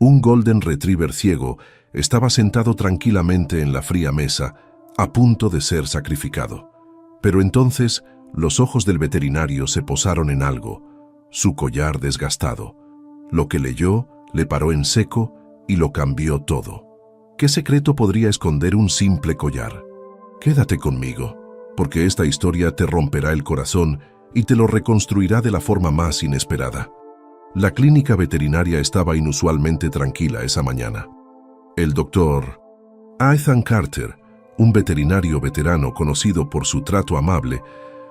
Un Golden Retriever ciego estaba sentado tranquilamente en la fría mesa, a punto de ser sacrificado. Pero entonces los ojos del veterinario se posaron en algo, su collar desgastado. Lo que leyó le paró en seco y lo cambió todo. ¿Qué secreto podría esconder un simple collar? Quédate conmigo, porque esta historia te romperá el corazón y te lo reconstruirá de la forma más inesperada. La clínica veterinaria estaba inusualmente tranquila esa mañana. El doctor Ethan Carter, un veterinario veterano conocido por su trato amable,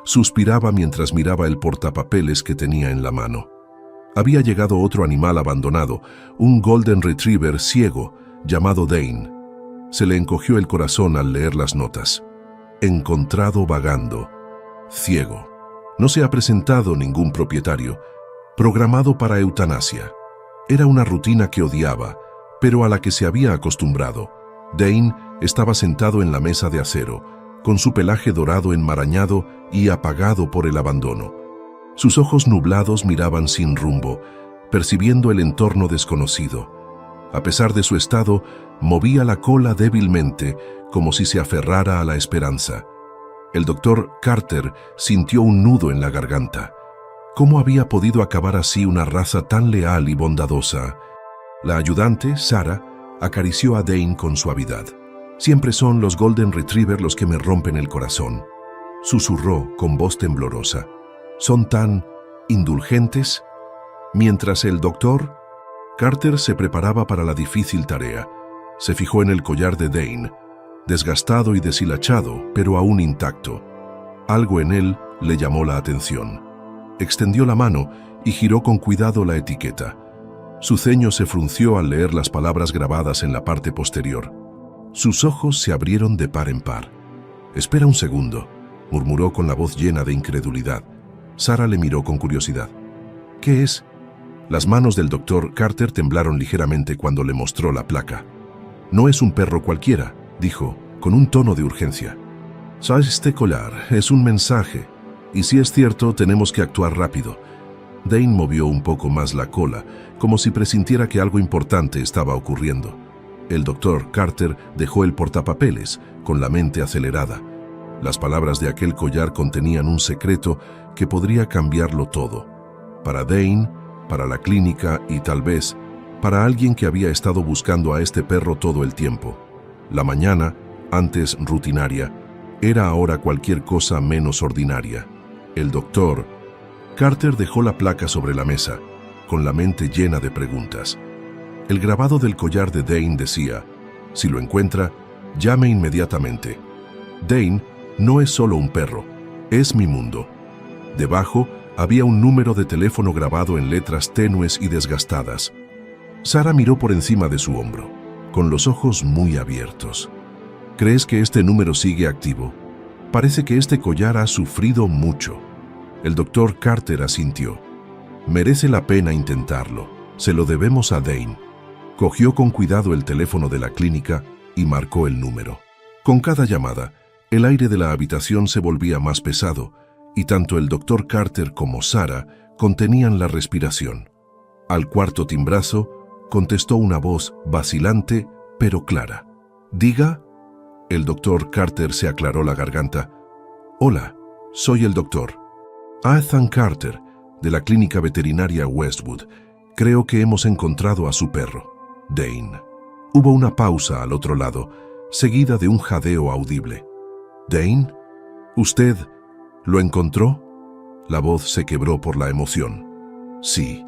suspiraba mientras miraba el portapapeles que tenía en la mano. Había llegado otro animal abandonado, un Golden Retriever ciego llamado Dane. Se le encogió el corazón al leer las notas. Encontrado vagando. Ciego. No se ha presentado ningún propietario. Programado para eutanasia. Era una rutina que odiaba, pero a la que se había acostumbrado. Dane estaba sentado en la mesa de acero, con su pelaje dorado enmarañado y apagado por el abandono. Sus ojos nublados miraban sin rumbo, percibiendo el entorno desconocido. A pesar de su estado, movía la cola débilmente, como si se aferrara a la esperanza. El doctor Carter sintió un nudo en la garganta. ¿Cómo había podido acabar así una raza tan leal y bondadosa? La ayudante, Sarah, acarició a Dane con suavidad. Siempre son los Golden Retriever los que me rompen el corazón, susurró con voz temblorosa. Son tan indulgentes. Mientras el doctor Carter se preparaba para la difícil tarea, se fijó en el collar de Dane, desgastado y deshilachado, pero aún intacto. Algo en él le llamó la atención. Extendió la mano y giró con cuidado la etiqueta. Su ceño se frunció al leer las palabras grabadas en la parte posterior. Sus ojos se abrieron de par en par. «Espera un segundo», murmuró con la voz llena de incredulidad. Sarah le miró con curiosidad. «¿Qué es?» Las manos del doctor Carter temblaron ligeramente cuando le mostró la placa. «No es un perro cualquiera», dijo, con un tono de urgencia. «¿Sabes este collar? Es un mensaje. Y si es cierto, tenemos que actuar rápido». Dane movió un poco más la cola, como si presintiera que algo importante estaba ocurriendo. El doctor Carter dejó el portapapeles, con la mente acelerada. Las palabras de aquel collar contenían un secreto que podría cambiarlo todo. Para Dane, para la clínica y tal vez para alguien que había estado buscando a este perro todo el tiempo. La mañana, antes rutinaria, era ahora cualquier cosa menos ordinaria. El doctor Carter dejó la placa sobre la mesa, con la mente llena de preguntas. El grabado del collar de Dane decía: «Si lo encuentra, llame inmediatamente. Dane no es solo un perro, es mi mundo». Debajo había un número de teléfono grabado en letras tenues y desgastadas. Sarah miró por encima de su hombro, con los ojos muy abiertos. «¿Crees que este número sigue activo? Parece que este collar ha sufrido mucho». El doctor Carter asintió. «Merece la pena intentarlo. Se lo debemos a Dane». Cogió con cuidado el teléfono de la clínica y marcó el número. Con cada llamada, el aire de la habitación se volvía más pesado y tanto el doctor Carter como Sarah contenían la respiración. Al cuarto timbrazo, contestó una voz vacilante pero clara. «Diga». El doctor Carter se aclaró la garganta. «Hola, soy el doctor Ethan Carter, de la clínica veterinaria Westwood. Creo que hemos encontrado a su perro, Dane». Hubo una pausa al otro lado, seguida de un jadeo audible. «¿Dane? ¿Usted lo encontró?» La voz se quebró por la emoción. «Sí»,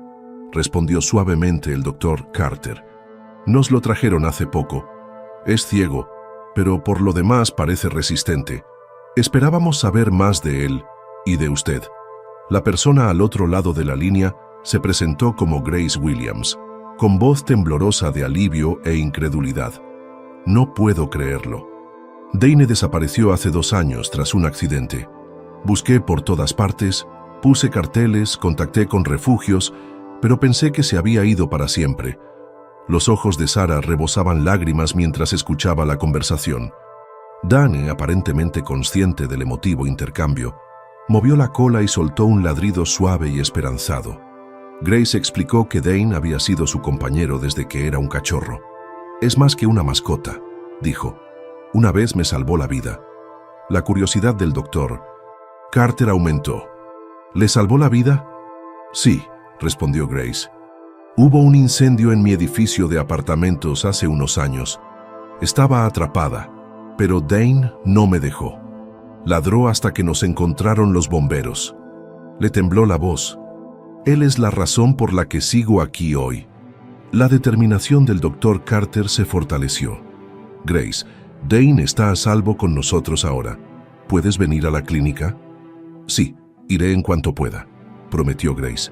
respondió suavemente el doctor Carter. «Nos lo trajeron hace poco. Es ciego, pero por lo demás parece resistente. Esperábamos saber más de él y de usted». La persona al otro lado de la línea se presentó como Grace Williams, con voz temblorosa de alivio e incredulidad. «No puedo creerlo. Dane desapareció hace 2 años tras un accidente. Busqué por todas partes, puse carteles, contacté con refugios, pero pensé que se había ido para siempre». Los ojos de Sarah rebosaban lágrimas mientras escuchaba la conversación. Dane, aparentemente consciente del emotivo intercambio, movió la cola y soltó un ladrido suave y esperanzado. Grace explicó que Dane había sido su compañero desde que era un cachorro. «Es más que una mascota», dijo. «Una vez me salvó la vida». La curiosidad del doctor Carter aumentó. «¿Le salvó la vida?» «Sí», respondió Grace. «Hubo un incendio en mi edificio de apartamentos hace unos años. Estaba atrapada, pero Dane no me dejó. Ladró hasta que nos encontraron los bomberos. Le tembló la voz. Él es la razón por la que sigo aquí hoy». La determinación del doctor Carter se fortaleció. «Grace, Dane está a salvo con nosotros ahora. ¿Puedes venir a la clínica?» «Sí, iré en cuanto pueda», prometió Grace.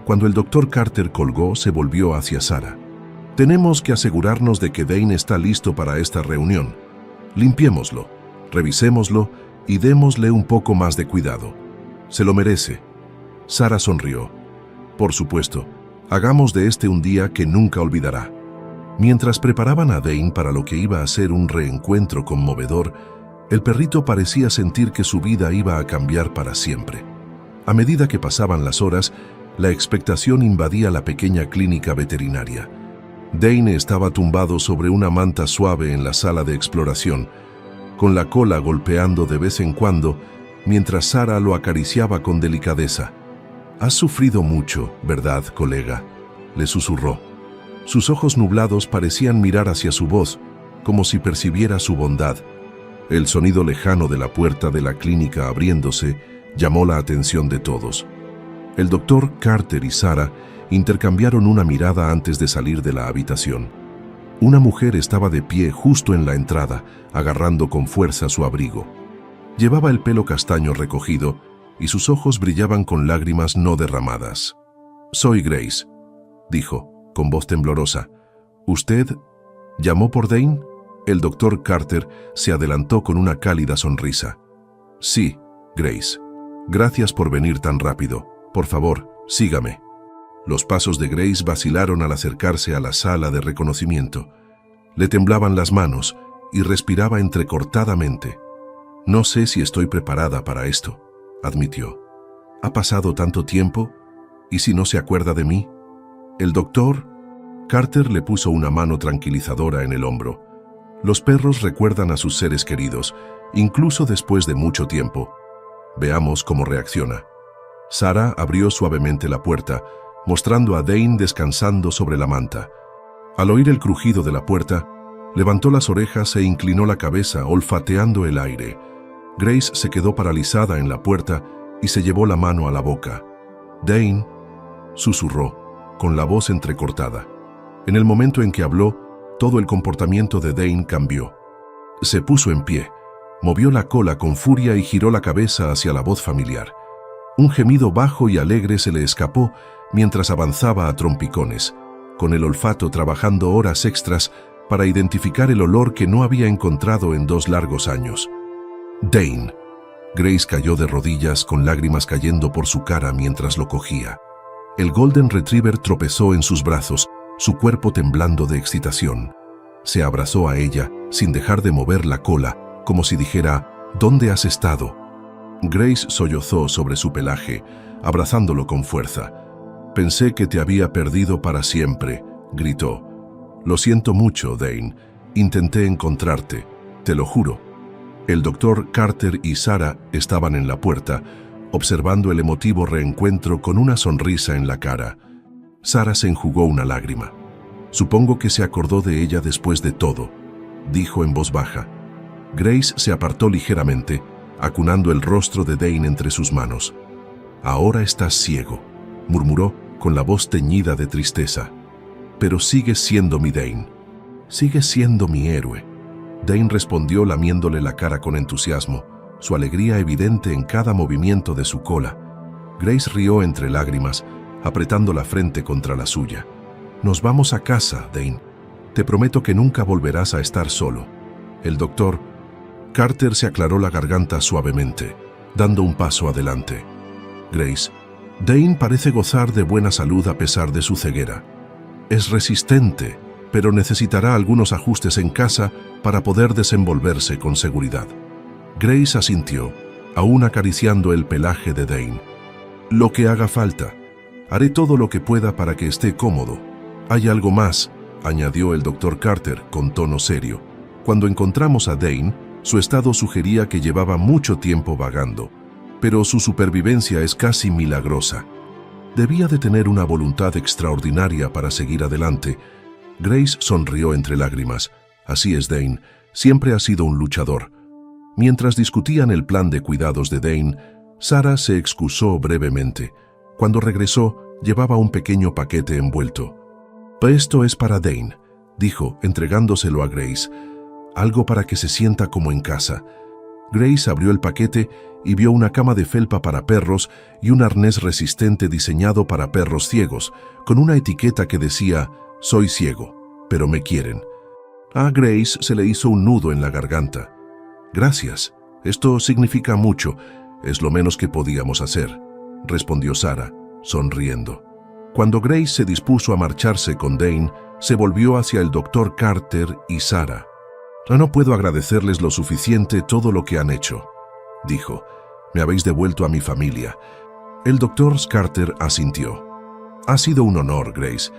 Cuando el doctor Carter colgó, se volvió hacia Sarah. «Tenemos que asegurarnos de que Dane está listo para esta reunión. Limpiémoslo, revisémoslo y démosle un poco más de cuidado. Se lo merece». Sarah sonrió. «Por supuesto, hagamos de este un día que nunca olvidará». Mientras preparaban a Dane para lo que iba a ser un reencuentro conmovedor, el perrito parecía sentir que su vida iba a cambiar para siempre. A medida que pasaban las horas, la expectación invadía la pequeña clínica veterinaria. Dane estaba tumbado sobre una manta suave en la sala de exploración, con la cola golpeando de vez en cuando, mientras Sarah lo acariciaba con delicadeza. «Has sufrido mucho, ¿verdad, colega?», le susurró. Sus ojos nublados parecían mirar hacia su voz, como si percibiera su bondad. El sonido lejano de la puerta de la clínica abriéndose llamó la atención de todos. El doctor Carter y Sarah intercambiaron una mirada antes de salir de la habitación. Una mujer estaba de pie justo en la entrada, agarrando con fuerza su abrigo. Llevaba el pelo castaño recogido y sus ojos brillaban con lágrimas no derramadas. «Soy Grace», dijo, con voz temblorosa. «¿Usted llamó por Dane?» El doctor Carter se adelantó con una cálida sonrisa. «Sí, Grace. Gracias por venir tan rápido. Por favor, sígame». Los pasos de Grace vacilaron al acercarse a la sala de reconocimiento. Le temblaban las manos y respiraba entrecortadamente. «No sé si estoy preparada para esto», admitió. «Ha pasado tanto tiempo, ¿y si no se acuerda de mí?» El doctor Carter le puso una mano tranquilizadora en el hombro. Los perros recuerdan a sus seres queridos, incluso después de mucho tiempo. Veamos cómo reacciona. Sarah abrió suavemente la puerta, mostrando a Dane descansando sobre la manta. Al oír el crujido de la puerta, levantó las orejas e inclinó la cabeza, olfateando el aire. Grace se quedó paralizada en la puerta y se llevó la mano a la boca. «Dane», susurró, con la voz entrecortada. En el momento en que habló, todo el comportamiento de Dane cambió. Se puso en pie, movió la cola con furia y giró la cabeza hacia la voz familiar. Un gemido bajo y alegre se le escapó mientras avanzaba a trompicones, con el olfato trabajando horas extras para identificar el olor que no había encontrado en 2 largos años. «Dane». Grace cayó de rodillas con lágrimas cayendo por su cara mientras lo cogía. El Golden Retriever tropezó en sus brazos, su cuerpo temblando de excitación. Se abrazó a ella sin dejar de mover la cola, como si dijera, «¿Dónde has estado?». Grace sollozó sobre su pelaje, abrazándolo con fuerza. «Pensé que te había perdido para siempre», gritó. «Lo siento mucho, Dane. Intenté encontrarte, te lo juro». El doctor Carter y Sarah estaban en la puerta, observando el emotivo reencuentro con una sonrisa en la cara. Sarah se enjugó una lágrima. «Supongo que se acordó de ella después de todo», dijo en voz baja. Grace se apartó ligeramente, acunando el rostro de Dane entre sus manos. «Ahora estás ciego», murmuró con la voz teñida de tristeza. «Pero sigues siendo mi Dane. Sigues siendo mi héroe». Dane respondió lamiéndole la cara con entusiasmo, su alegría evidente en cada movimiento de su cola. Grace rió entre lágrimas, apretando la frente contra la suya. «Nos vamos a casa, Dane. Te prometo que nunca volverás a estar solo». El doctor Carter se aclaró la garganta suavemente, dando un paso adelante. «Grace, Dane parece gozar de buena salud a pesar de su ceguera. Es resistente, pero necesitará algunos ajustes en casa para poder desenvolverse con seguridad». Grace asintió, aún acariciando el pelaje de Dane. «Lo que haga falta. Haré todo lo que pueda para que esté cómodo. Hay algo más, añadió el doctor Carter con tono serio. Cuando encontramos a Dane, su estado sugería que llevaba mucho tiempo vagando, pero su supervivencia es casi milagrosa. Debía de tener una voluntad extraordinaria para seguir adelante. Grace sonrió entre lágrimas. Así es, Dane. Siempre ha sido un luchador. Mientras discutían el plan de cuidados de Dane, Sarah se excusó brevemente. Cuando regresó, llevaba un pequeño paquete envuelto. «Esto es para Dane», dijo, entregándoselo a Grace. «Algo para que se sienta como en casa». Grace abrió el paquete y vio una cama de felpa para perros y un arnés resistente diseñado para perros ciegos, con una etiqueta que decía, «Soy ciego, pero me quieren». A Grace se le hizo un nudo en la garganta. «Gracias, esto significa mucho, es lo menos que podíamos hacer», respondió Sarah, sonriendo. Cuando Grace se dispuso a marcharse con Dane, se volvió hacia el doctor Carter y Sarah. «No puedo agradecerles lo suficiente todo lo que han hecho», dijo. «Me habéis devuelto a mi familia». El doctor Carter asintió. «Ha sido un honor, Grace.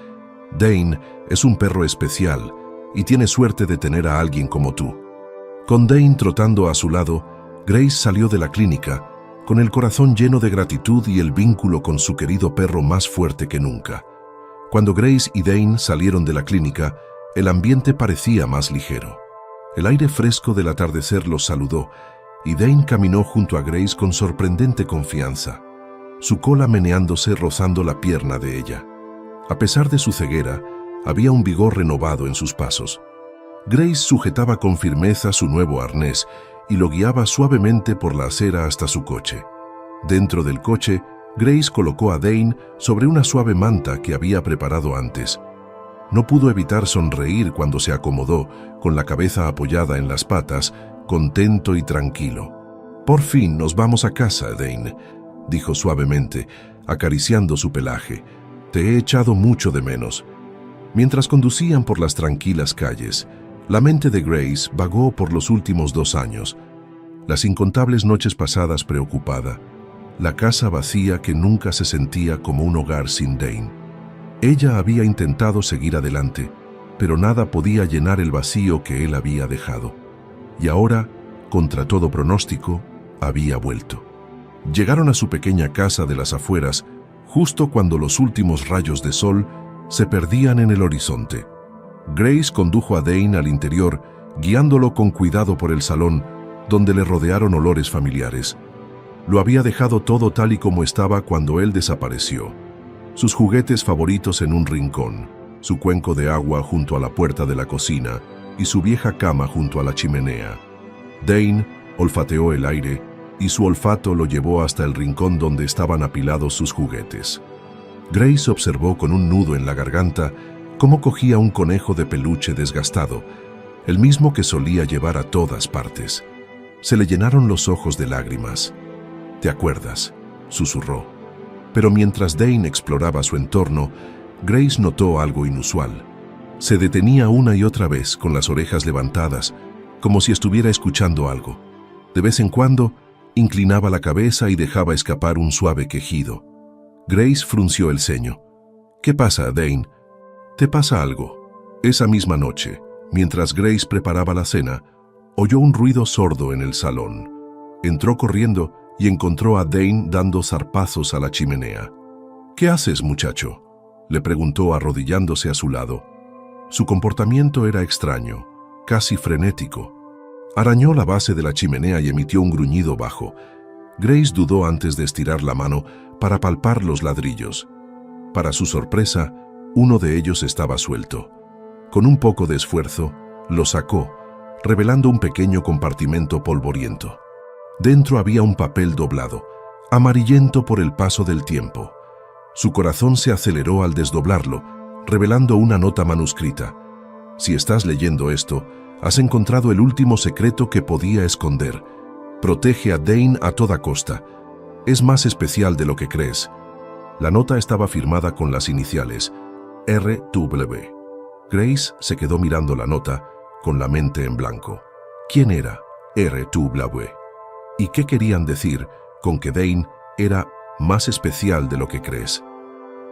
Dane es un perro especial y tiene suerte de tener a alguien como tú». Con Dane trotando a su lado, Grace salió de la clínica, con el corazón lleno de gratitud y el vínculo con su querido perro más fuerte que nunca. Cuando Grace y Dane salieron de la clínica, el ambiente parecía más ligero. El aire fresco del atardecer los saludó, y Dane caminó junto a Grace con sorprendente confianza, su cola meneándose rozando la pierna de ella. A pesar de su ceguera, había un vigor renovado en sus pasos. Grace sujetaba con firmeza su nuevo arnés y lo guiaba suavemente por la acera hasta su coche. Dentro del coche, Grace colocó a Dane sobre una suave manta que había preparado antes. No pudo evitar sonreír cuando se acomodó, con la cabeza apoyada en las patas, contento y tranquilo. «Por fin nos vamos a casa, Dane», dijo suavemente, acariciando su pelaje. «Te he echado mucho de menos». Mientras conducían por las tranquilas calles, la mente de Grace vagó por los últimos 2 años, las incontables noches pasadas preocupada, la casa vacía que nunca se sentía como un hogar sin Dane. Ella había intentado seguir adelante, pero nada podía llenar el vacío que él había dejado. Y ahora, contra todo pronóstico, había vuelto. Llegaron a su pequeña casa de las afueras, justo cuando los últimos rayos de sol se perdían en el horizonte. Grace condujo a Dane al interior, guiándolo con cuidado por el salón, donde le rodearon olores familiares. Lo había dejado todo tal y como estaba cuando él desapareció. Sus juguetes favoritos en un rincón, su cuenco de agua junto a la puerta de la cocina y su vieja cama junto a la chimenea. Dane olfateó el aire y su olfato lo llevó hasta el rincón donde estaban apilados sus juguetes. Grace observó con un nudo en la garganta cómo cogía un conejo de peluche desgastado, el mismo que solía llevar a todas partes. Se le llenaron los ojos de lágrimas. «¿Te acuerdas?», susurró. Pero mientras Dane exploraba su entorno, Grace notó algo inusual. Se detenía una y otra vez con las orejas levantadas, como si estuviera escuchando algo. De vez en cuando, inclinaba la cabeza y dejaba escapar un suave quejido. Grace frunció el ceño. «¿Qué pasa, Dane? ¿Te pasa algo?». Esa misma noche, mientras Grace preparaba la cena, oyó un ruido sordo en el salón. Entró corriendo y encontró a Dane dando zarpazos a la chimenea. «¿Qué haces, muchacho?», le preguntó arrodillándose a su lado. Su comportamiento era extraño, casi frenético. Arañó la base de la chimenea y emitió un gruñido bajo. Grace dudó antes de estirar la mano para palpar los ladrillos. Para su sorpresa, uno de ellos estaba suelto. Con un poco de esfuerzo, lo sacó, revelando un pequeño compartimento polvoriento. Dentro había un papel doblado, amarillento por el paso del tiempo. Su corazón se aceleró al desdoblarlo, revelando una nota manuscrita. «Si estás leyendo esto, has encontrado el último secreto que podía esconder. Protege a Dane a toda costa. Es más especial de lo que crees». La nota estaba firmada con las iniciales R.W. Grace se quedó mirando la nota, con la mente en blanco. ¿Quién era R.W.? ¿Y qué querían decir con que Dane era más especial de lo que crees?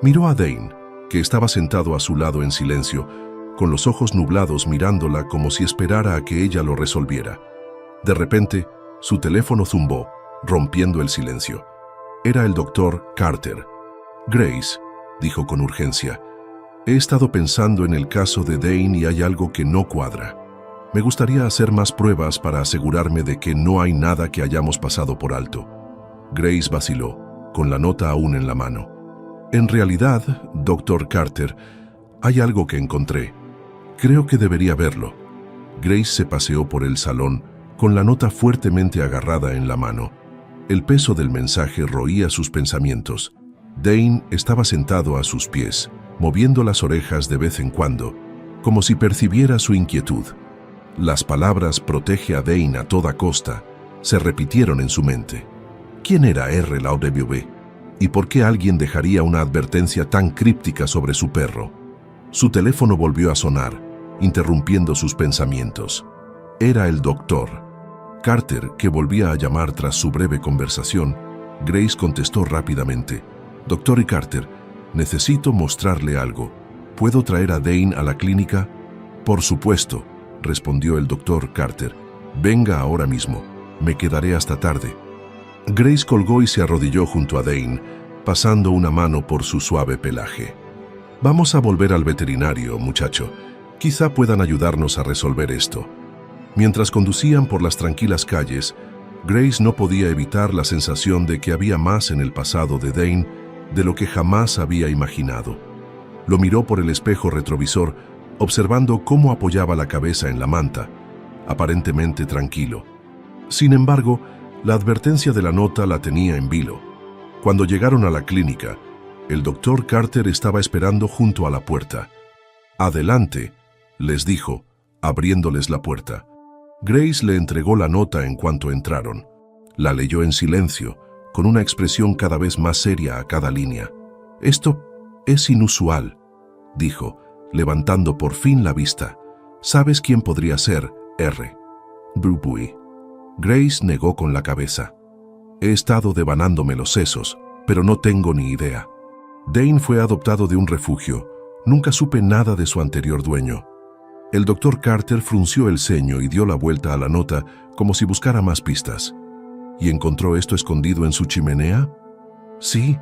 Miró a Dane, que estaba sentado a su lado en silencio, con los ojos nublados mirándola como si esperara a que ella lo resolviera. De repente, su teléfono zumbó, rompiendo el silencio. Era el doctor Carter. «Grace», dijo con urgencia, «he estado pensando en el caso de Dane y hay algo que no cuadra. Me gustaría hacer más pruebas para asegurarme de que no hay nada que hayamos pasado por alto». Grace vaciló, con la nota aún en la mano. «En realidad, doctor Carter, hay algo que encontré. Creo que debería verlo». Grace se paseó por el salón, con la nota fuertemente agarrada en la mano. El peso del mensaje roía sus pensamientos. Dane estaba sentado a sus pies, moviendo las orejas de vez en cuando, como si percibiera su inquietud. Las palabras «protege a Dane a toda costa» se repitieron en su mente. ¿Quién era R. Lauderdale? ¿Y por qué alguien dejaría una advertencia tan críptica sobre su perro? Su teléfono volvió a sonar, interrumpiendo sus pensamientos. Era el doctor Carter, que volvía a llamar tras su breve conversación. Grace contestó rápidamente. «Doctor Carter, necesito mostrarle algo. ¿Puedo traer a Dane a la clínica?» «Por supuesto», respondió el doctor Carter. «Venga ahora mismo. Me quedaré hasta tarde». Grace colgó y se arrodilló junto a Dane, pasando una mano por su suave pelaje. «Vamos a volver al veterinario, muchacho. Quizá puedan ayudarnos a resolver esto». Mientras conducían por las tranquilas calles, Grace no podía evitar la sensación de que había más en el pasado de Dane de lo que jamás había imaginado. Lo miró por el espejo retrovisor, observando cómo apoyaba la cabeza en la manta, aparentemente tranquilo. Sin embargo, la advertencia de la nota la tenía en vilo. Cuando llegaron a la clínica, el doctor Carter estaba esperando junto a la puerta. «Adelante», les dijo, abriéndoles la puerta. Grace le entregó la nota en cuanto entraron. La leyó en silencio, con una expresión cada vez más seria a cada línea. «Esto es inusual», dijo, levantando por fin la vista. «¿Sabes quién podría ser, R. Dupuy?» Grace negó con la cabeza. «He estado devanándome los sesos, pero no tengo ni idea. Dane fue adoptado de un refugio. Nunca supe nada de su anterior dueño». El doctor Carter frunció el ceño y dio la vuelta a la nota como si buscara más pistas. «¿Y encontró esto escondido en su chimenea?» «Sí»,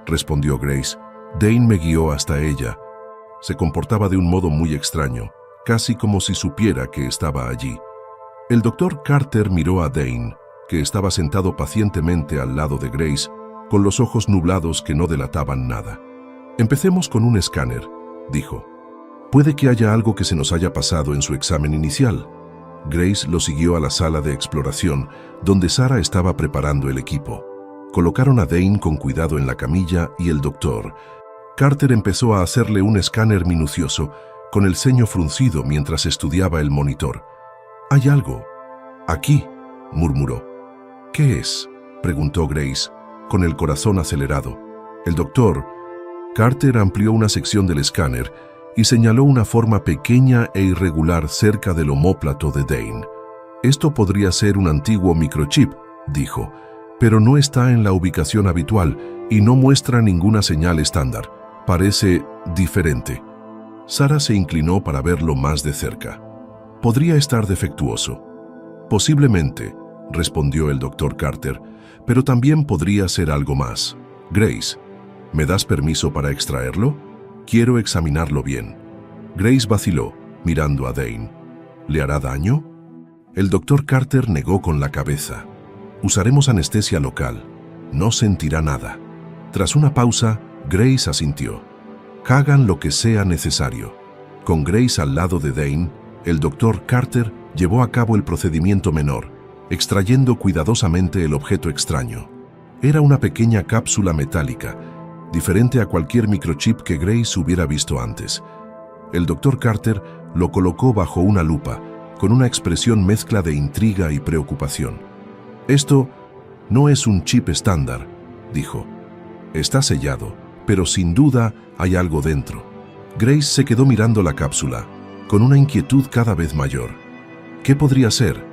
respondió Grace. «Dane me guió hasta ella. Se comportaba de un modo muy extraño, casi como si supiera que estaba allí». El doctor Carter miró a Dane, que estaba sentado pacientemente al lado de Grace, con los ojos nublados que no delataban nada. «Empecemos con un escáner», dijo. «Puede que haya algo que se nos haya pasado en su examen inicial». Grace lo siguió a la sala de exploración, donde Sarah estaba preparando el equipo. Colocaron a Dane con cuidado en la camilla y el doctor Carter empezó a hacerle un escáner minucioso, con el ceño fruncido mientras estudiaba el monitor. «Hay algo. Aquí», murmuró. «¿Qué es?», preguntó Grace, con el corazón acelerado. El doctor Carter amplió una sección del escáner y señaló una forma pequeña e irregular cerca del omóplato de Dane. «Esto podría ser un antiguo microchip», dijo, «pero no está en la ubicación habitual y no muestra ninguna señal estándar. Parece diferente». Sarah se inclinó para verlo más de cerca. «Podría estar defectuoso». «Posiblemente», respondió el doctor Carter, «pero también podría ser algo más. Grace, ¿me das permiso para extraerlo? Quiero examinarlo bien». Grace vaciló, mirando a Dane. «¿Le hará daño?». El doctor Carter negó con la cabeza. «Usaremos anestesia local. No sentirá nada». Tras una pausa, Grace asintió. «Hagan lo que sea necesario». Con Grace al lado de Dane, el doctor Carter llevó a cabo el procedimiento menor, extrayendo cuidadosamente el objeto extraño. Era una pequeña cápsula metálica, diferente a cualquier microchip que Grace hubiera visto antes. El doctor Carter lo colocó bajo una lupa, con una expresión mezcla de intriga y preocupación. «Esto no es un chip estándar», dijo. «Está sellado, pero sin duda hay algo dentro». Grace se quedó mirando la cápsula, con una inquietud cada vez mayor. «¿Qué podría ser?».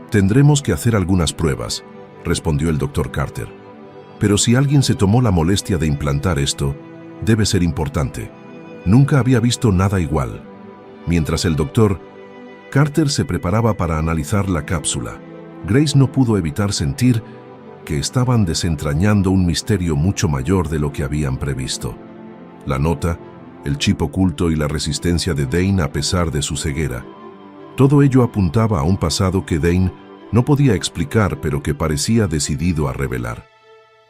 «Tendremos que hacer algunas pruebas», respondió el doctor Carter. «Pero si alguien se tomó la molestia de implantar esto, Debe ser importante. Nunca había visto nada igual. Mientras el doctor Carter se preparaba para analizar la cápsula, Grace no pudo evitar sentir que estaban desentrañando un misterio mucho mayor de lo que habían previsto. La nota, el chip oculto y la resistencia de Dane a pesar de su ceguera. Todo ello apuntaba a un pasado que Dane no podía explicar, pero que parecía decidido a revelar.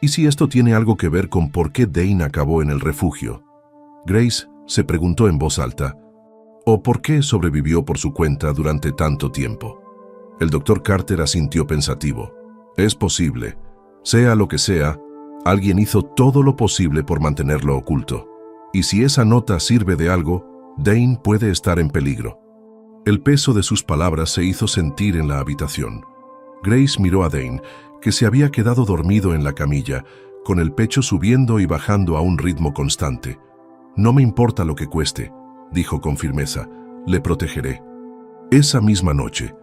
¿Y si esto tiene algo que ver con por qué Dane acabó en el refugio? Grace se preguntó en voz alta. ¿O por qué sobrevivió por su cuenta durante tanto tiempo? El doctor Carter asintió pensativo. Es posible. Sea lo que sea, alguien hizo todo lo posible por mantenerlo oculto. Y si esa nota sirve de algo, Dane puede estar en peligro. El peso de sus palabras se hizo sentir en la habitación. Grace miró a Dane, que se había quedado dormido en la camilla, con el pecho subiendo y bajando a un ritmo constante. «No me importa lo que cueste», dijo con firmeza. «Le protegeré». Esa misma noche,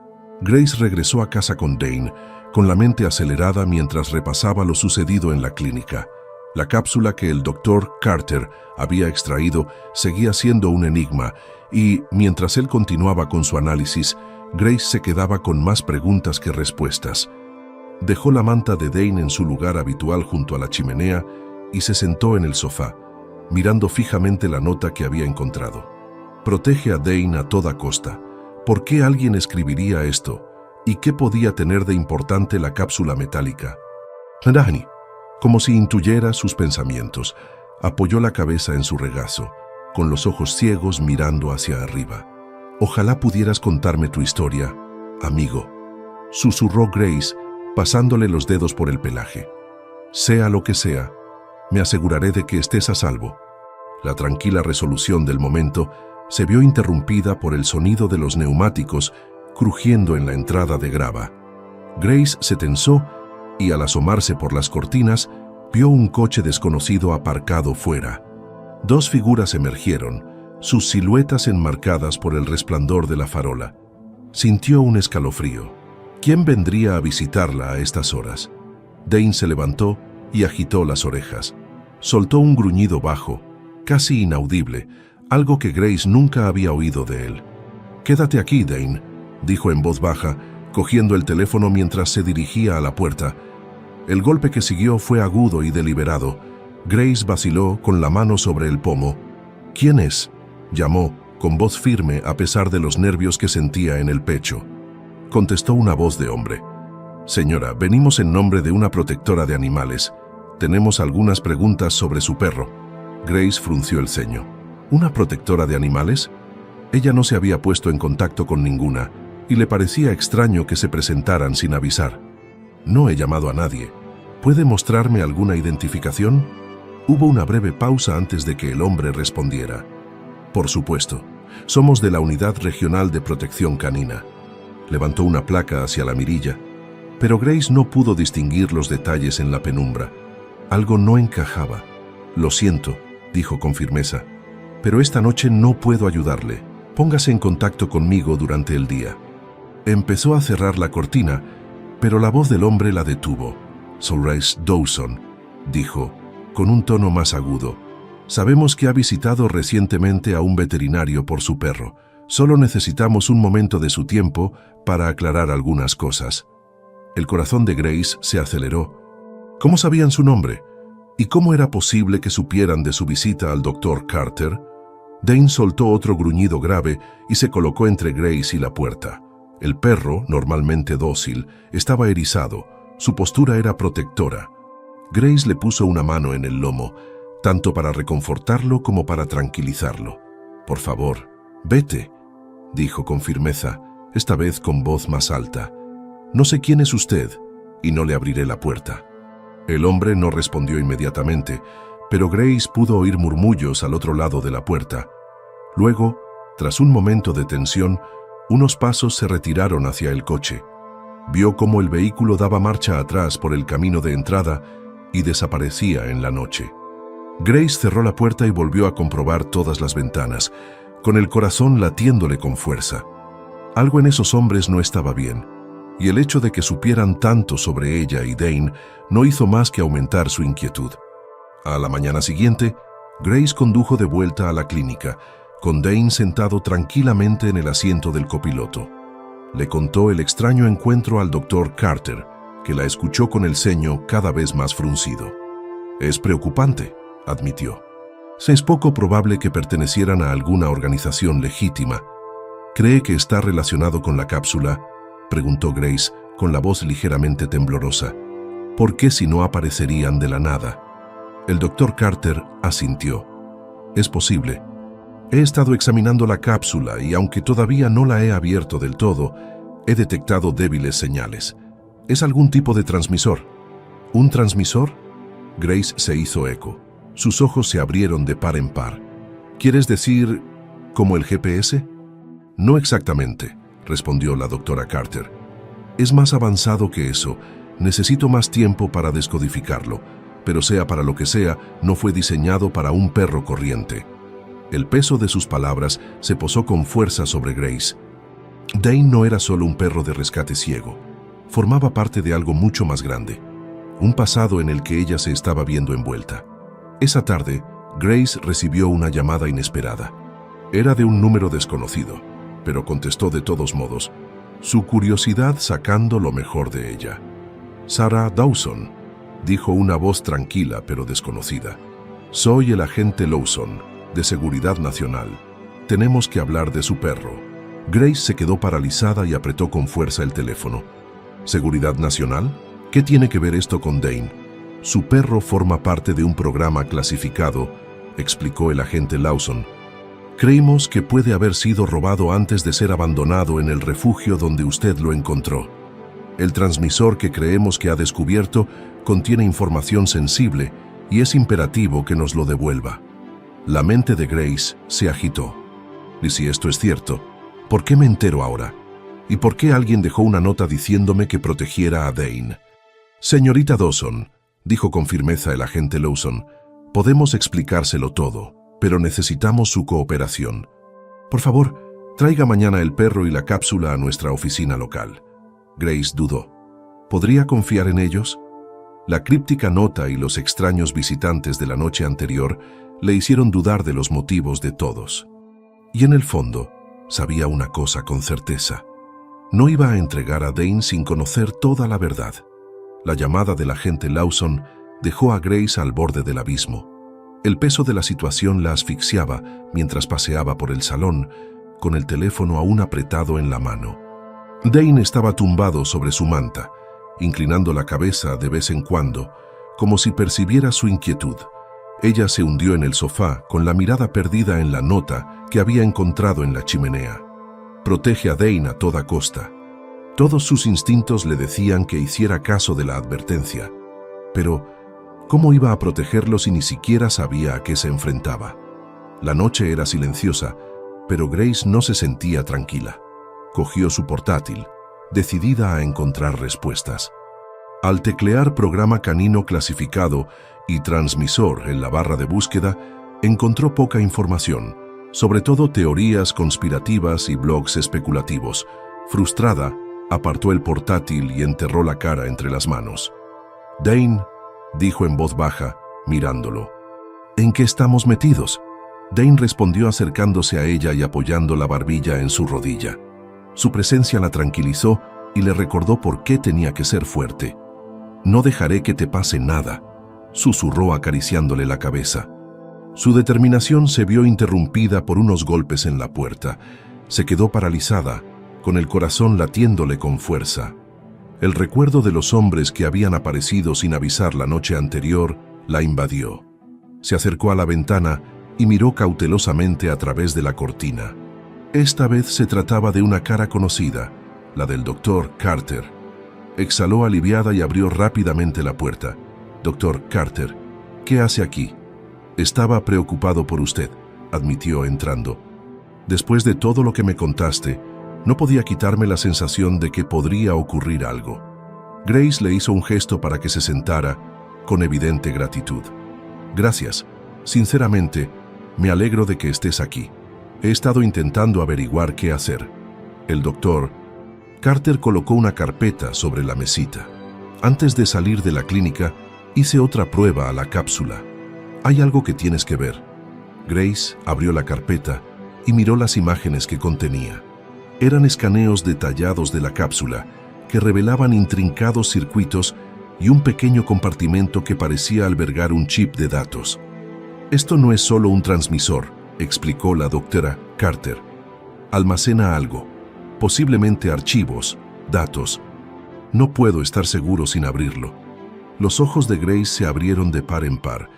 Grace regresó a casa con Dane, con la mente acelerada mientras repasaba lo sucedido en la clínica. La cápsula que el doctor Carter había extraído seguía siendo un enigma y, mientras él continuaba con su análisis, Grace se quedaba con más preguntas que respuestas. Dejó la manta de Dane en su lugar habitual junto a la chimenea y se sentó en el sofá, mirando fijamente la nota que había encontrado. Protege a Dane a toda costa. ¿Por qué alguien escribiría esto? ¿Y qué podía tener de importante la cápsula metálica? Dani, como si intuyera sus pensamientos, apoyó la cabeza en su regazo, con los ojos ciegos mirando hacia arriba. «Ojalá pudieras contarme tu historia, amigo», susurró Grace, pasándole los dedos por el pelaje. «Sea lo que sea, me aseguraré de que estés a salvo». La tranquila resolución del momento se vio interrumpida por el sonido de los neumáticos crujiendo en la entrada de grava. Grace se tensó y, al asomarse por las cortinas, vio un coche desconocido aparcado fuera. Dos figuras emergieron, sus siluetas enmarcadas por el resplandor de la farola. Sintió un escalofrío. ¿Quién vendría a visitarla a estas horas? Dane se levantó y agitó las orejas. Soltó un gruñido bajo, casi inaudible, algo que Grace nunca había oído de él. «Quédate aquí, Dane», dijo en voz baja, cogiendo el teléfono mientras se dirigía a la puerta. El golpe que siguió fue agudo y deliberado. Grace vaciló con la mano sobre el pomo. «¿Quién es?», llamó, con voz firme a pesar de los nervios que sentía en el pecho. Contestó una voz de hombre. «Señora, venimos en nombre de una protectora de animales. Tenemos algunas preguntas sobre su perro». Grace frunció el ceño. ¿Una protectora de animales? Ella no se había puesto en contacto con ninguna, y le parecía extraño que se presentaran sin avisar. «No he llamado a nadie. ¿Puede mostrarme alguna identificación?». Hubo una breve pausa antes de que el hombre respondiera. «Por supuesto. Somos de la Unidad Regional de Protección Canina». Levantó una placa hacia la mirilla, pero Grace no pudo distinguir los detalles en la penumbra. Algo no encajaba. «Lo siento», dijo con firmeza, «pero esta noche no puedo ayudarle. Póngase en contacto conmigo durante el día». Empezó a cerrar la cortina, pero la voz del hombre la detuvo. «Solrace Dawson», dijo, con un tono más agudo. «Sabemos que ha visitado recientemente a un veterinario por su perro. Solo necesitamos un momento de su tiempo para aclarar algunas cosas». El corazón de Grace se aceleró. ¿Cómo sabían su nombre? ¿Y cómo era posible que supieran de su visita al doctor Carter? Dane soltó otro gruñido grave y se colocó entre Grace y la puerta. El perro, normalmente dócil, estaba erizado. Su postura era protectora. Grace le puso una mano en el lomo, tanto para reconfortarlo como para tranquilizarlo. «Por favor, vete», dijo con firmeza, esta vez con voz más alta. «No sé quién es usted y no le abriré la puerta». El hombre no respondió inmediatamente, pero Grace pudo oír murmullos al otro lado de la puerta. Luego, tras un momento de tensión, unos pasos se retiraron hacia el coche. Vio cómo el vehículo daba marcha atrás por el camino de entrada y desaparecía en la noche. Grace cerró la puerta y volvió a comprobar todas las ventanas, con el corazón latiéndole con fuerza. Algo en esos hombres no estaba bien, y el hecho de que supieran tanto sobre ella y Dane no hizo más que aumentar su inquietud. A la mañana siguiente, Grace condujo de vuelta a la clínica, con Dane sentado tranquilamente en el asiento del copiloto. Le contó el extraño encuentro al Dr. Carter, que la escuchó con el ceño cada vez más fruncido. «Es preocupante», admitió. «Es poco probable que pertenecieran a alguna organización legítima». «¿Cree que está relacionado con la cápsula?», preguntó Grace, con la voz ligeramente temblorosa. «¿Por qué si no aparecerían de la nada?». El Dr. Carter asintió. «Es posible. He estado examinando la cápsula y aunque todavía no la he abierto del todo, he detectado débiles señales. Es algún tipo de transmisor». «¿Un transmisor?». Grace se hizo eco. Sus ojos se abrieron de par en par. «¿Quieres decir, como el GPS?». «No exactamente», respondió la doctora Carter. «Es más avanzado que eso. Necesito más tiempo para descodificarlo, pero sea para lo que sea, no fue diseñado para un perro corriente». El peso de sus palabras se posó con fuerza sobre Grace. Dane no era solo un perro de rescate ciego. Formaba parte de algo mucho más grande. Un pasado en el que ella se estaba viendo envuelta. Esa tarde, Grace recibió una llamada inesperada. Era de un número desconocido, pero contestó de todos modos, su curiosidad sacando lo mejor de ella. «Sarah Dawson», dijo una voz tranquila pero desconocida. «Soy el agente Lawson, de Seguridad Nacional. Tenemos que hablar de su perro». Grace se quedó paralizada y apretó con fuerza el teléfono. «¿Seguridad Nacional? ¿Qué tiene que ver esto con Dane?». «Su perro forma parte de un programa clasificado», explicó el agente Lawson. «Creímos que puede haber sido robado antes de ser abandonado en el refugio donde usted lo encontró. El transmisor que creemos que ha descubierto contiene información sensible y es imperativo que nos lo devuelva». La mente de Grace se agitó. «Y si esto es cierto, ¿por qué me entero ahora? ¿Y por qué alguien dejó una nota diciéndome que protegiera a Dane?». «Señorita Dawson», dijo con firmeza el agente Lawson, «podemos explicárselo todo, pero necesitamos su cooperación. Por favor, traiga mañana el perro y la cápsula a nuestra oficina local». Grace dudó. ¿Podría confiar en ellos? La críptica nota y los extraños visitantes de la noche anterior le hicieron dudar de los motivos de todos. Y en el fondo, sabía una cosa con certeza. No iba a entregar a Dane sin conocer toda la verdad. La llamada del agente Lawson dejó a Grace al borde del abismo. El peso de la situación la asfixiaba mientras paseaba por el salón, con el teléfono aún apretado en la mano. Dane estaba tumbado sobre su manta, inclinando la cabeza de vez en cuando, como si percibiera su inquietud. Ella se hundió en el sofá con la mirada perdida en la nota que había encontrado en la chimenea. «Protege a Dane a toda costa». Todos sus instintos le decían que hiciera caso de la advertencia. Pero, ¿cómo iba a protegerlo si ni siquiera sabía a qué se enfrentaba? La noche era silenciosa, pero Grace no se sentía tranquila. Cogió su portátil, decidida a encontrar respuestas. Al teclear programa canino clasificado y transmisor en la barra de búsqueda, encontró poca información, sobre todo teorías conspirativas y blogs especulativos. Frustrada, apartó el portátil y enterró la cara entre las manos. «Dane», dijo en voz baja, mirándolo. «¿En qué estamos metidos?». Dane respondió acercándose a ella y apoyando la barbilla en su rodilla. Su presencia la tranquilizó y le recordó por qué tenía que ser fuerte. «No dejaré que te pase nada», susurró acariciándole la cabeza. Su determinación se vio interrumpida por unos golpes en la puerta. Se quedó paralizada, con el corazón latiéndole con fuerza. El recuerdo de los hombres que habían aparecido sin avisar la noche anterior la invadió. Se acercó a la ventana y miró cautelosamente a través de la cortina. Esta vez se trataba de una cara conocida, la del Dr. Carter. Exhaló aliviada y abrió rápidamente la puerta. «Dr. Carter, ¿qué hace aquí?». «Estaba preocupado por usted», admitió entrando. «Después de todo lo que me contaste, no podía quitarme la sensación de que podría ocurrir algo». Grace le hizo un gesto para que se sentara, con evidente gratitud. «Gracias. Sinceramente, me alegro de que estés aquí. He estado intentando averiguar qué hacer». El doctor Carter colocó una carpeta sobre la mesita. «Antes de salir de la clínica, hice otra prueba a la cápsula. Hay algo que tienes que ver». Grace abrió la carpeta y miró las imágenes que contenía. Eran escaneos detallados de la cápsula que revelaban intrincados circuitos y un pequeño compartimento que parecía albergar un chip de datos. Esto no es solo un transmisor, explicó la doctora Carter. Almacena algo, posiblemente archivos, datos. No puedo estar seguro sin abrirlo. Los ojos de Grace se abrieron de par en par.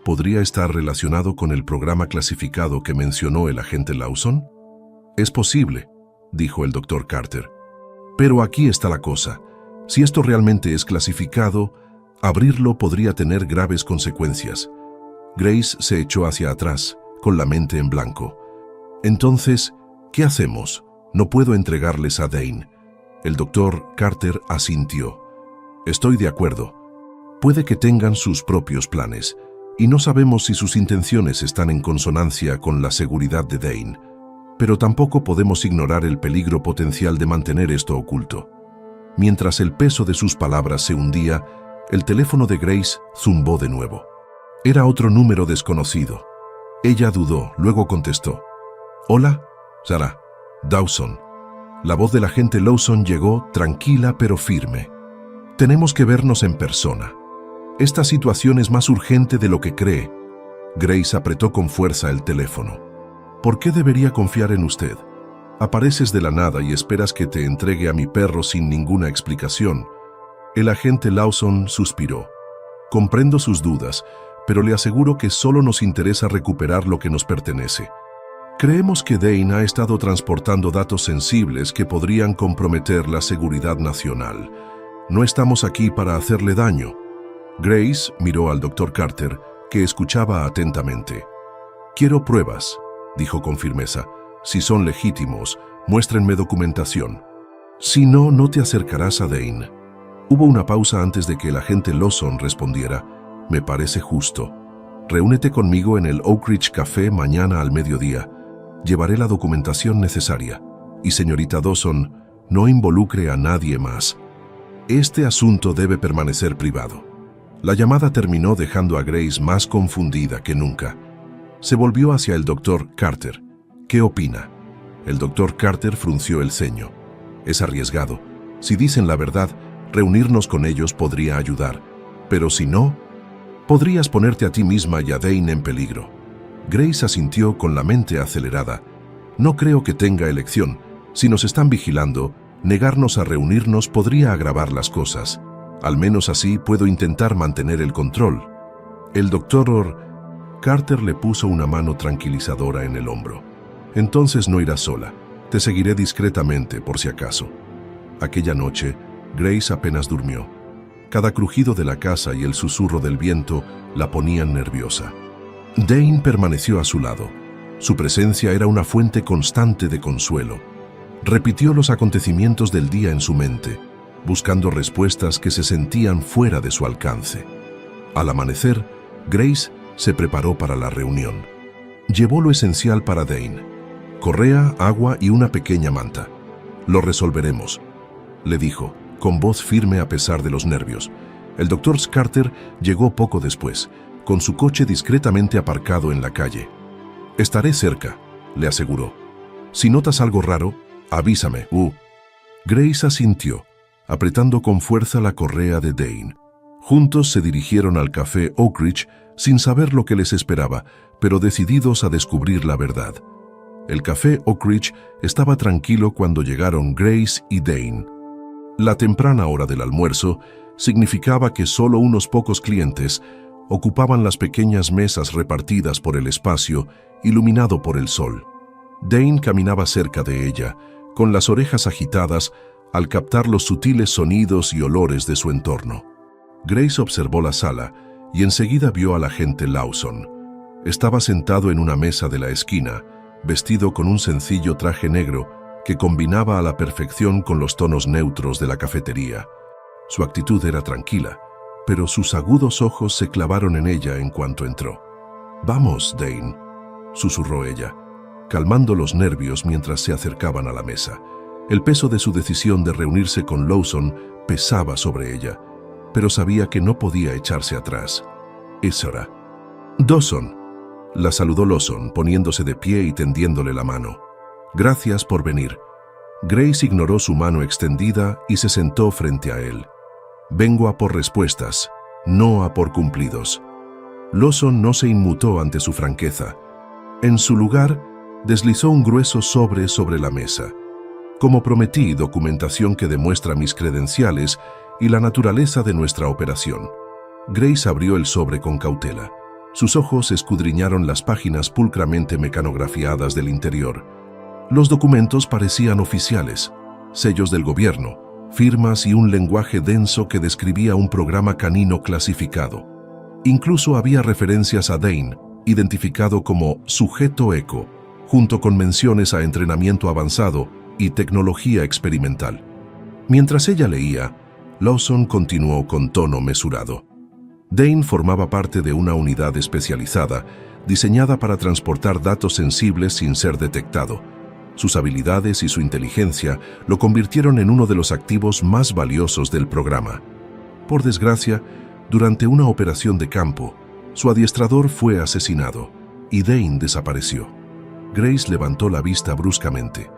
¿Podría estar relacionado con el programa clasificado que mencionó el agente Lawson? Es posible, dijo el doctor Carter. Pero aquí está la cosa. Si esto realmente es clasificado, abrirlo podría tener graves consecuencias. Grace se echó hacia atrás, con la mente en blanco. Entonces, ¿qué hacemos? No puedo entregarles a Dane. El doctor Carter asintió. Estoy de acuerdo. Puede que tengan sus propios planes, y no sabemos si sus intenciones están en consonancia con la seguridad de Dane, pero tampoco podemos ignorar el peligro potencial de mantener esto oculto. Mientras el peso de sus palabras se hundía, el teléfono de Grace zumbó de nuevo. Era otro número desconocido. Ella dudó, luego contestó. «Hola, Sarah, Dawson». La voz del agente Lawson llegó tranquila pero firme. «Tenemos que vernos en persona. Esta situación es más urgente de lo que cree». Grace apretó con fuerza el teléfono. «¿Por qué debería confiar en usted? Apareces de la nada y esperas que te entregue a mi perro sin ninguna explicación». El agente Lawson suspiró. «Comprendo sus dudas, pero le aseguro que solo nos interesa recuperar lo que nos pertenece. Creemos que Dane ha estado transportando datos sensibles que podrían comprometer la seguridad nacional. No estamos aquí para hacerle daño». Grace miró al doctor Carter, que escuchaba atentamente. «Quiero pruebas», dijo con firmeza. «Si son legítimos, muéstrenme documentación. Si no, no te acercarás a Dane». Hubo una pausa antes de que el agente Lawson respondiera. «Me parece justo. Reúnete conmigo en el Oak Ridge Café mañana al mediodía. Llevaré la documentación necesaria. Y señorita Dawson, no involucre a nadie más. Este asunto debe permanecer privado». La llamada terminó dejando a Grace más confundida que nunca. Se volvió hacia el doctor Carter. «¿Qué opina?» El doctor Carter frunció el ceño. «Es arriesgado. Si dicen la verdad, reunirnos con ellos podría ayudar. Pero si no, podrías ponerte a ti misma y a Dane en peligro». Grace asintió con la mente acelerada. «No creo que tenga elección. Si nos están vigilando, negarnos a reunirnos podría agravar las cosas. Al menos así puedo intentar mantener el control». El doctor Carter le puso una mano tranquilizadora en el hombro. «Entonces no irás sola. Te seguiré discretamente por si acaso». Aquella noche, Grace apenas durmió. Cada crujido de la casa y el susurro del viento la ponían nerviosa. Dane permaneció a su lado. Su presencia era una fuente constante de consuelo. Repitió los acontecimientos del día en su mente, buscando respuestas que se sentían fuera de su alcance. Al amanecer, Grace se preparó para la reunión. Llevó lo esencial para Dane: correa, agua y una pequeña manta. «Lo resolveremos», le dijo, con voz firme a pesar de los nervios. El doctor Carter llegó poco después, con su coche discretamente aparcado en la calle. «Estaré cerca», le aseguró. «Si notas algo raro, avísame». Grace asintió, apretando con fuerza la correa de Dane. Juntos se dirigieron al café Oak Ridge sin saber lo que les esperaba, pero decididos a descubrir la verdad. El café Oak Ridge estaba tranquilo cuando llegaron Grace y Dane. La temprana hora del almuerzo significaba que solo unos pocos clientes ocupaban las pequeñas mesas repartidas por el espacio, iluminado por el sol. Dane caminaba cerca de ella, con las orejas agitadas al captar los sutiles sonidos y olores de su entorno. Grace observó la sala y enseguida vio al agente Lawson. Estaba sentado en una mesa de la esquina, vestido con un sencillo traje negro que combinaba a la perfección con los tonos neutros de la cafetería. Su actitud era tranquila, pero sus agudos ojos se clavaron en ella en cuanto entró. «Vamos, Dane», susurró ella, calmando los nervios mientras se acercaban a la mesa. El peso de su decisión de reunirse con Lawson pesaba sobre ella, pero sabía que no podía echarse atrás. «Es hora». «Dawson», La saludó Lawson, poniéndose de pie y tendiéndole la mano. «Gracias por venir». Grace ignoró su mano extendida y se sentó frente a él. «Vengo a por respuestas, no a por cumplidos». Lawson no se inmutó ante su franqueza. En su lugar, deslizó un grueso sobre la mesa. «Como prometí, documentación que demuestra mis credenciales y la naturaleza de nuestra operación». Grace abrió el sobre con cautela. Sus ojos escudriñaron las páginas pulcramente mecanografiadas del interior. Los documentos parecían oficiales, sellos del gobierno, firmas y un lenguaje denso que describía un programa canino clasificado. Incluso había referencias a Dane, identificado como sujeto eco, junto con menciones a entrenamiento avanzado y tecnología experimental. Mientras ella leía, Lawson continuó con tono mesurado. Dane formaba parte de una unidad especializada, diseñada para transportar datos sensibles sin ser detectado. Sus habilidades y su inteligencia lo convirtieron en uno de los activos más valiosos del programa. Por desgracia, durante una operación de campo, su adiestrador fue asesinado y Dane desapareció. Grace levantó la vista bruscamente.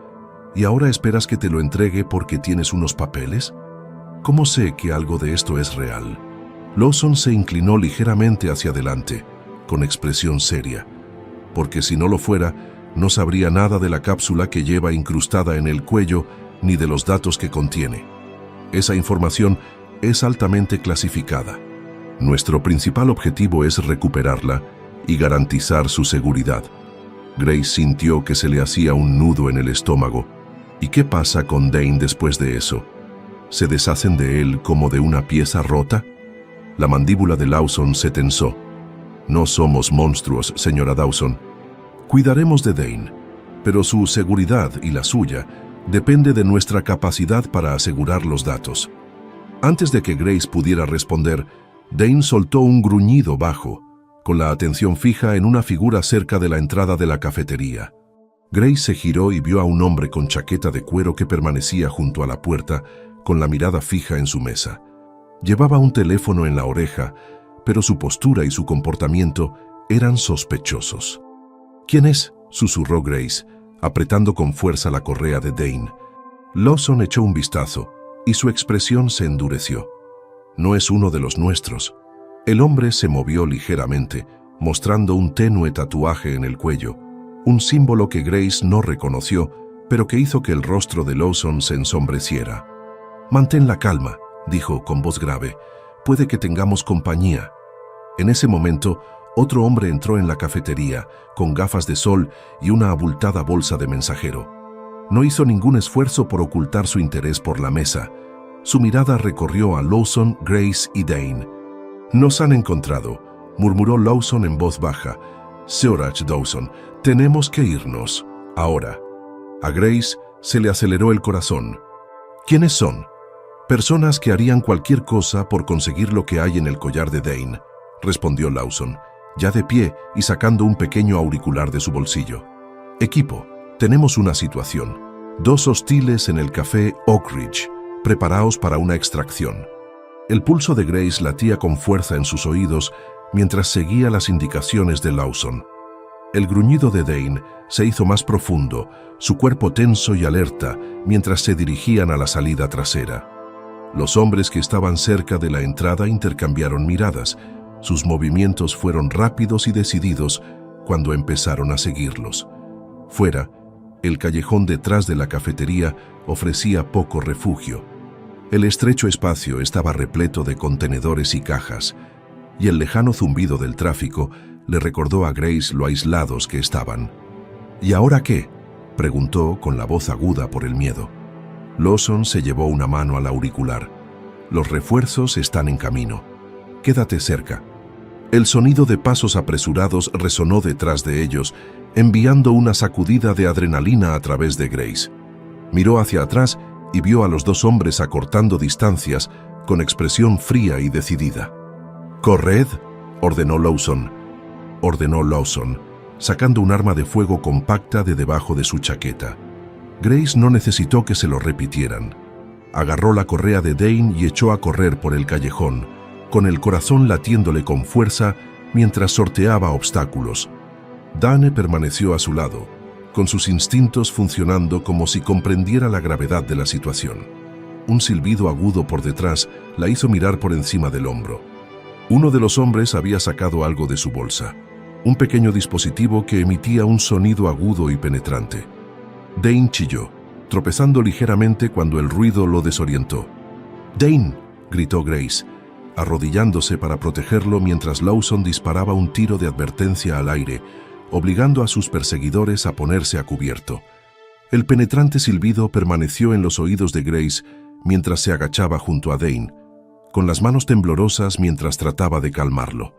¿Y ahora esperas que te lo entregue porque tienes unos papeles? ¿Cómo sé que algo de esto es real? Lawson se inclinó ligeramente hacia adelante, con expresión seria. Porque si no lo fuera, no sabría nada de la cápsula que lleva incrustada en el cuello ni de los datos que contiene. Esa información es altamente clasificada. Nuestro principal objetivo es recuperarla y garantizar su seguridad. Grace sintió que se le hacía un nudo en el estómago. ¿Y qué pasa con Dane después de eso? ¿Se deshacen de él como de una pieza rota? La mandíbula de Lawson se tensó. No somos monstruos, señora Dawson. Cuidaremos de Dane, pero su seguridad y la suya depende de nuestra capacidad para asegurar los datos. Antes de que Grace pudiera responder, Dane soltó un gruñido bajo, con la atención fija en una figura cerca de la entrada de la cafetería. Grace se giró y vio a un hombre con chaqueta de cuero que permanecía junto a la puerta, con la mirada fija en su mesa. Llevaba un teléfono en la oreja, pero su postura y su comportamiento eran sospechosos. «¿Quién es?», susurró Grace, apretando con fuerza la correa de Dane. Lawson echó un vistazo, y su expresión se endureció. «No es uno de los nuestros». El hombre se movió ligeramente, mostrando un tenue tatuaje en el cuello, un símbolo que Grace no reconoció, pero que hizo que el rostro de Lawson se ensombreciera. «Mantén la calma», dijo con voz grave. «Puede que tengamos compañía». En ese momento, otro hombre entró en la cafetería, con gafas de sol y una abultada bolsa de mensajero. No hizo ningún esfuerzo por ocultar su interés por la mesa. Su mirada recorrió a Lawson, Grace y Dane. «Nos han encontrado», murmuró Lawson en voz baja. «Seorach Dawson, tenemos que irnos. Ahora». A Grace se le aceleró el corazón. «¿Quiénes son?» «Personas que harían cualquier cosa por conseguir lo que hay en el collar de Dane», respondió Lawson, ya de pie y sacando un pequeño auricular de su bolsillo. «Equipo, tenemos una situación. 2 hostiles en el café Oak Ridge. Preparaos para una extracción». El pulso de Grace latía con fuerza en sus oídos mientras seguía las indicaciones de Lawson. El gruñido de Dane se hizo más profundo, su cuerpo tenso y alerta mientras se dirigían a la salida trasera. Los hombres que estaban cerca de la entrada intercambiaron miradas. Sus movimientos fueron rápidos y decididos cuando empezaron a seguirlos. Fuera, el callejón detrás de la cafetería ofrecía poco refugio. El estrecho espacio estaba repleto de contenedores y cajas, y el lejano zumbido del tráfico le recordó a Grace lo aislados que estaban. «¿Y ahora qué?», preguntó con la voz aguda por el miedo. Lawson se llevó una mano al auricular. «Los refuerzos están en camino. Quédate cerca». El sonido de pasos apresurados resonó detrás de ellos, enviando una sacudida de adrenalina a través de Grace. Miró hacia atrás y vio a los 2 hombres acortando distancias con expresión fría y decidida. «¡Corred!», ordenó Lawson, sacando un arma de fuego compacta de debajo de su chaqueta. Grace no necesitó que se lo repitieran. Agarró la correa de Dane y echó a correr por el callejón, con el corazón latiéndole con fuerza mientras sorteaba obstáculos. Dane permaneció a su lado, con sus instintos funcionando como si comprendiera la gravedad de la situación. Un silbido agudo por detrás la hizo mirar por encima del hombro. Uno de los hombres había sacado algo de su bolsa, un pequeño dispositivo que emitía un sonido agudo y penetrante. Dane chilló, tropezando ligeramente cuando el ruido lo desorientó. «¡Dane!», gritó Grace, arrodillándose para protegerlo mientras Lawson disparaba un tiro de advertencia al aire, obligando a sus perseguidores a ponerse a cubierto. El penetrante silbido permaneció en los oídos de Grace mientras se agachaba junto a Dane, con las manos temblorosas mientras trataba de calmarlo.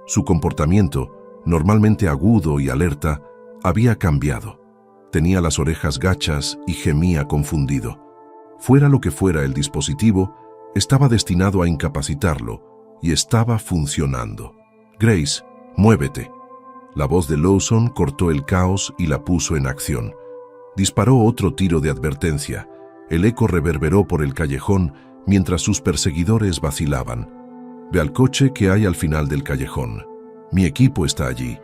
Su comportamiento, normalmente agudo y alerta, había cambiado. Tenía las orejas gachas y gemía confundido. Fuera lo que fuera el dispositivo, estaba destinado a incapacitarlo y estaba funcionando. «Grace, muévete». La voz de Lawson cortó el caos y la puso en acción. Disparó otro tiro de advertencia. El eco reverberó por el callejón mientras sus perseguidores vacilaban. «Ve al coche que hay al final del callejón. Mi equipo está allí».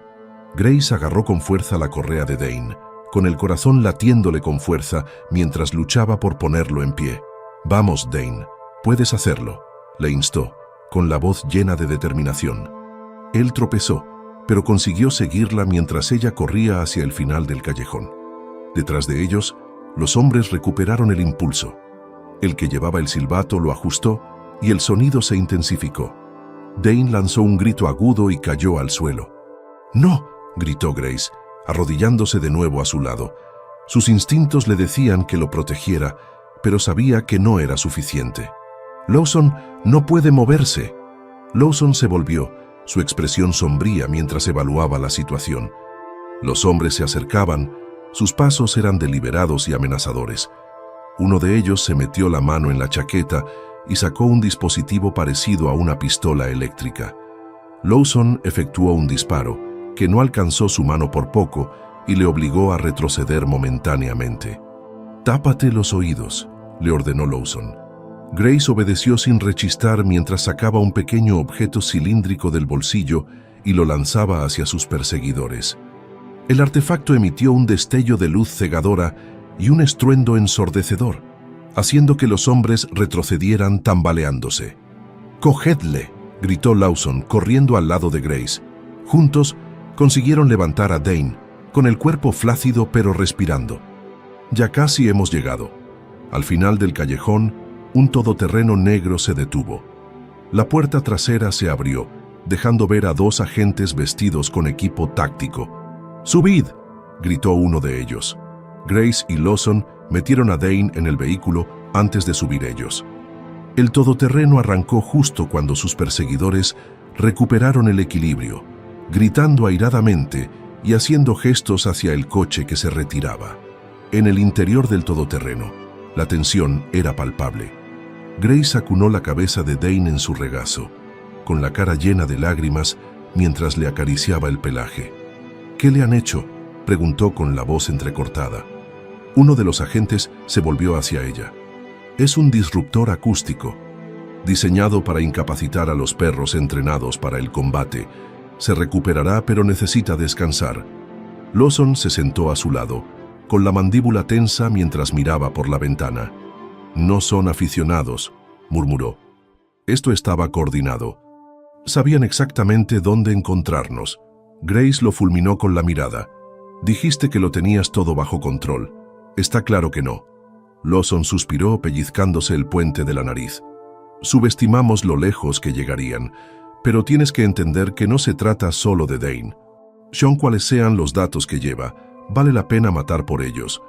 Grace agarró con fuerza la correa de Dane, con el corazón latiéndole con fuerza mientras luchaba por ponerlo en pie. «Vamos, Dane, puedes hacerlo», le instó, con la voz llena de determinación. Él tropezó, pero consiguió seguirla mientras ella corría hacia el final del callejón. Detrás de ellos, los hombres recuperaron el impulso. El que llevaba el silbato lo ajustó y el sonido se intensificó. Dane lanzó un grito agudo y cayó al suelo. «¡No!», gritó Grace, arrodillándose de nuevo a su lado. Sus instintos le decían que lo protegiera, pero sabía que no era suficiente. «Lawson no puede moverse». Lawson se volvió, su expresión sombría mientras evaluaba la situación. Los hombres se acercaban, sus pasos eran deliberados y amenazadores. Uno de ellos se metió la mano en la chaqueta y sacó un dispositivo parecido a una pistola eléctrica. Lawson efectuó un disparo, que no alcanzó su mano por poco y le obligó a retroceder momentáneamente. «Tápate los oídos», le ordenó Lawson. Grace obedeció sin rechistar mientras sacaba un pequeño objeto cilíndrico del bolsillo y lo lanzaba hacia sus perseguidores. El artefacto emitió un destello de luz cegadora y un estruendo ensordecedor, haciendo que los hombres retrocedieran tambaleándose. «¡Cogedle!», gritó Lawson, corriendo al lado de Grace. Juntos, consiguieron levantar a Dane, con el cuerpo flácido pero respirando. «Ya casi hemos llegado». Al final del callejón, un todoterreno negro se detuvo. La puerta trasera se abrió, dejando ver a dos agentes vestidos con equipo táctico. «¡Subid!», gritó uno de ellos. Grace y Lawson metieron a Dane en el vehículo antes de subir ellos. El todoterreno arrancó justo cuando sus perseguidores recuperaron el equilibrio, gritando airadamente y haciendo gestos hacia el coche que se retiraba. En el interior del todoterreno, la tensión era palpable. Grace acunó la cabeza de Dane en su regazo, con la cara llena de lágrimas mientras le acariciaba el pelaje. «¿Qué le han hecho?», preguntó con la voz entrecortada. Uno de los agentes se volvió hacia ella. «Es un disruptor acústico, diseñado para incapacitar a los perros entrenados para el combate. Se recuperará, pero necesita descansar». Lawson se sentó a su lado, con la mandíbula tensa mientras miraba por la ventana. «No son aficionados», murmuró. Esto estaba coordinado. Sabían exactamente dónde encontrarnos. Grace lo fulminó con la mirada. «Dijiste que lo tenías todo bajo control. Está claro que no». Lawson suspiró pellizcándose el puente de la nariz. «Subestimamos lo lejos que llegarían, pero tienes que entender que no se trata solo de Dane. Sean cuales sean los datos que lleva, vale la pena matar por ellos».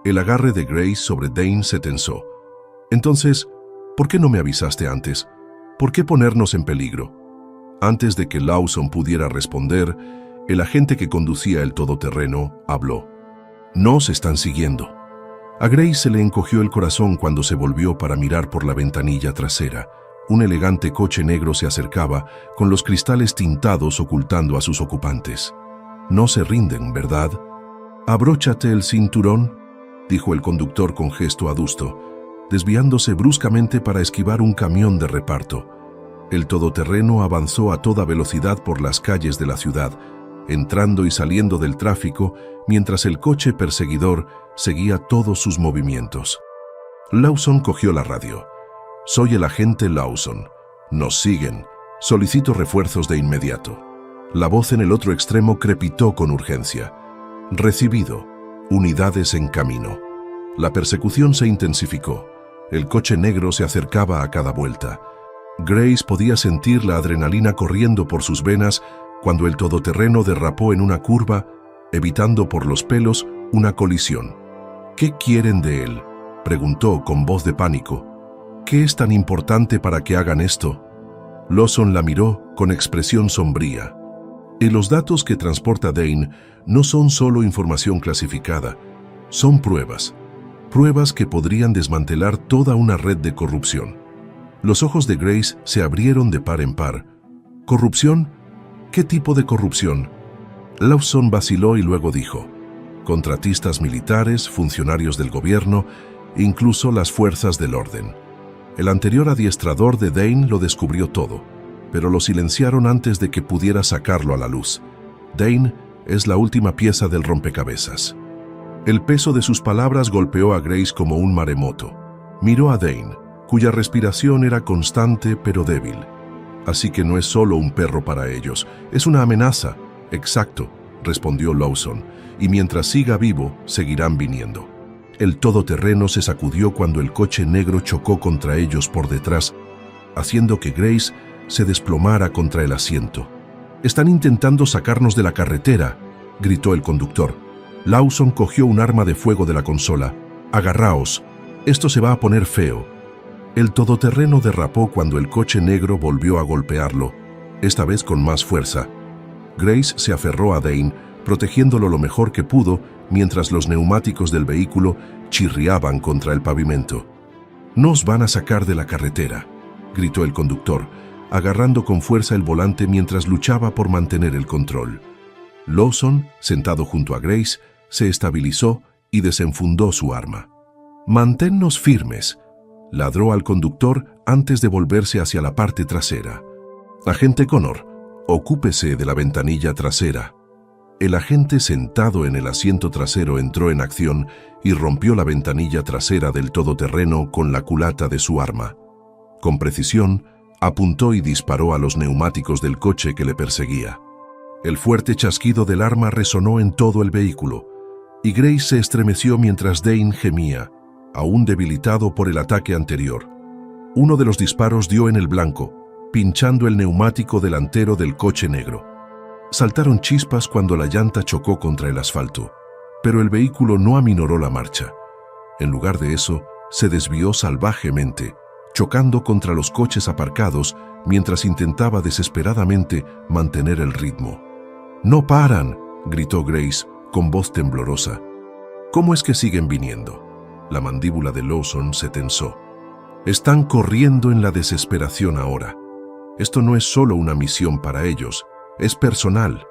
El agarre de Grace sobre Dane se tensó. «Entonces, ¿por qué no me avisaste antes? ¿Por qué ponernos en peligro?». Antes de que Lawson pudiera responder, el agente que conducía el todoterreno habló. «Nos están siguiendo». A Grace se le encogió el corazón cuando se volvió para mirar por la ventanilla trasera. Un elegante coche negro se acercaba, con los cristales tintados ocultando a sus ocupantes. «No se rinden, ¿verdad?». «Abróchate el cinturón», dijo el conductor con gesto adusto, desviándose bruscamente para esquivar un camión de reparto. El todoterreno avanzó a toda velocidad por las calles de la ciudad, entrando y saliendo del tráfico mientras el coche perseguidor seguía todos sus movimientos. Lawson cogió la radio. «Soy el agente Lawson. Nos siguen. Solicito refuerzos de inmediato». La voz en el otro extremo crepitó con urgencia. «Recibido. Unidades en camino». La persecución se intensificó. El coche negro se acercaba a cada vuelta. Grace podía sentir la adrenalina corriendo por sus venas cuando el todoterreno derrapó en una curva, evitando por los pelos una colisión. «¿Qué quieren de él?», preguntó con voz de pánico. «¿Qué es tan importante para que hagan esto?». Lawson la miró con expresión sombría. «Y los datos que transporta Dane no son solo información clasificada, son pruebas. Pruebas que podrían desmantelar toda una red de corrupción». Los ojos de Grace se abrieron de par en par. «¿Corrupción? ¿Qué tipo de corrupción?». Lawson vaciló y luego dijo: «Contratistas militares, funcionarios del gobierno, incluso las fuerzas del orden». El anterior adiestrador de Dane lo descubrió todo, pero lo silenciaron antes de que pudiera sacarlo a la luz. Dane es la última pieza del rompecabezas. El peso de sus palabras golpeó a Grace como un maremoto. Miró a Dane, cuya respiración era constante pero débil. «Así que no es solo un perro para ellos, es una amenaza». «Exacto», respondió Lawson, «y mientras siga vivo, seguirán viniendo». El todoterreno se sacudió cuando el coche negro chocó contra ellos por detrás, haciendo que Grace se desplomara contra el asiento. «Están intentando sacarnos de la carretera», gritó el conductor. Lawson cogió un arma de fuego de la consola. «Agarraos, esto se va a poner feo». El todoterreno derrapó cuando el coche negro volvió a golpearlo, esta vez con más fuerza. Grace se aferró a Dane, protegiéndolo lo mejor que pudo mientras los neumáticos del vehículo chirriaban contra el pavimento. «Nos van a sacar de la carretera», gritó el conductor, agarrando con fuerza el volante mientras luchaba por mantener el control. Lawson, sentado junto a Grace, se estabilizó y desenfundó su arma. «Manténnos firmes», ladró al conductor antes de volverse hacia la parte trasera. «Agente Connor, ocúpese de la ventanilla trasera». El agente sentado en el asiento trasero entró en acción y rompió la ventanilla trasera del todoterreno con la culata de su arma. Con precisión, apuntó y disparó a los neumáticos del coche que le perseguía. El fuerte chasquido del arma resonó en todo el vehículo, y Grace se estremeció mientras Dane gemía, aún debilitado por el ataque anterior. Uno de los disparos dio en el blanco, pinchando el neumático delantero del coche negro. Saltaron chispas cuando la llanta chocó contra el asfalto, pero el vehículo no aminoró la marcha. En lugar de eso, se desvió salvajemente, chocando contra los coches aparcados mientras intentaba desesperadamente mantener el ritmo. «¡No paran!», gritó Grace con voz temblorosa. «¿Cómo es que siguen viniendo?». La mandíbula de Lawson se tensó. «Están corriendo en la desesperación ahora. Esto no es solo una misión para ellos, es personal».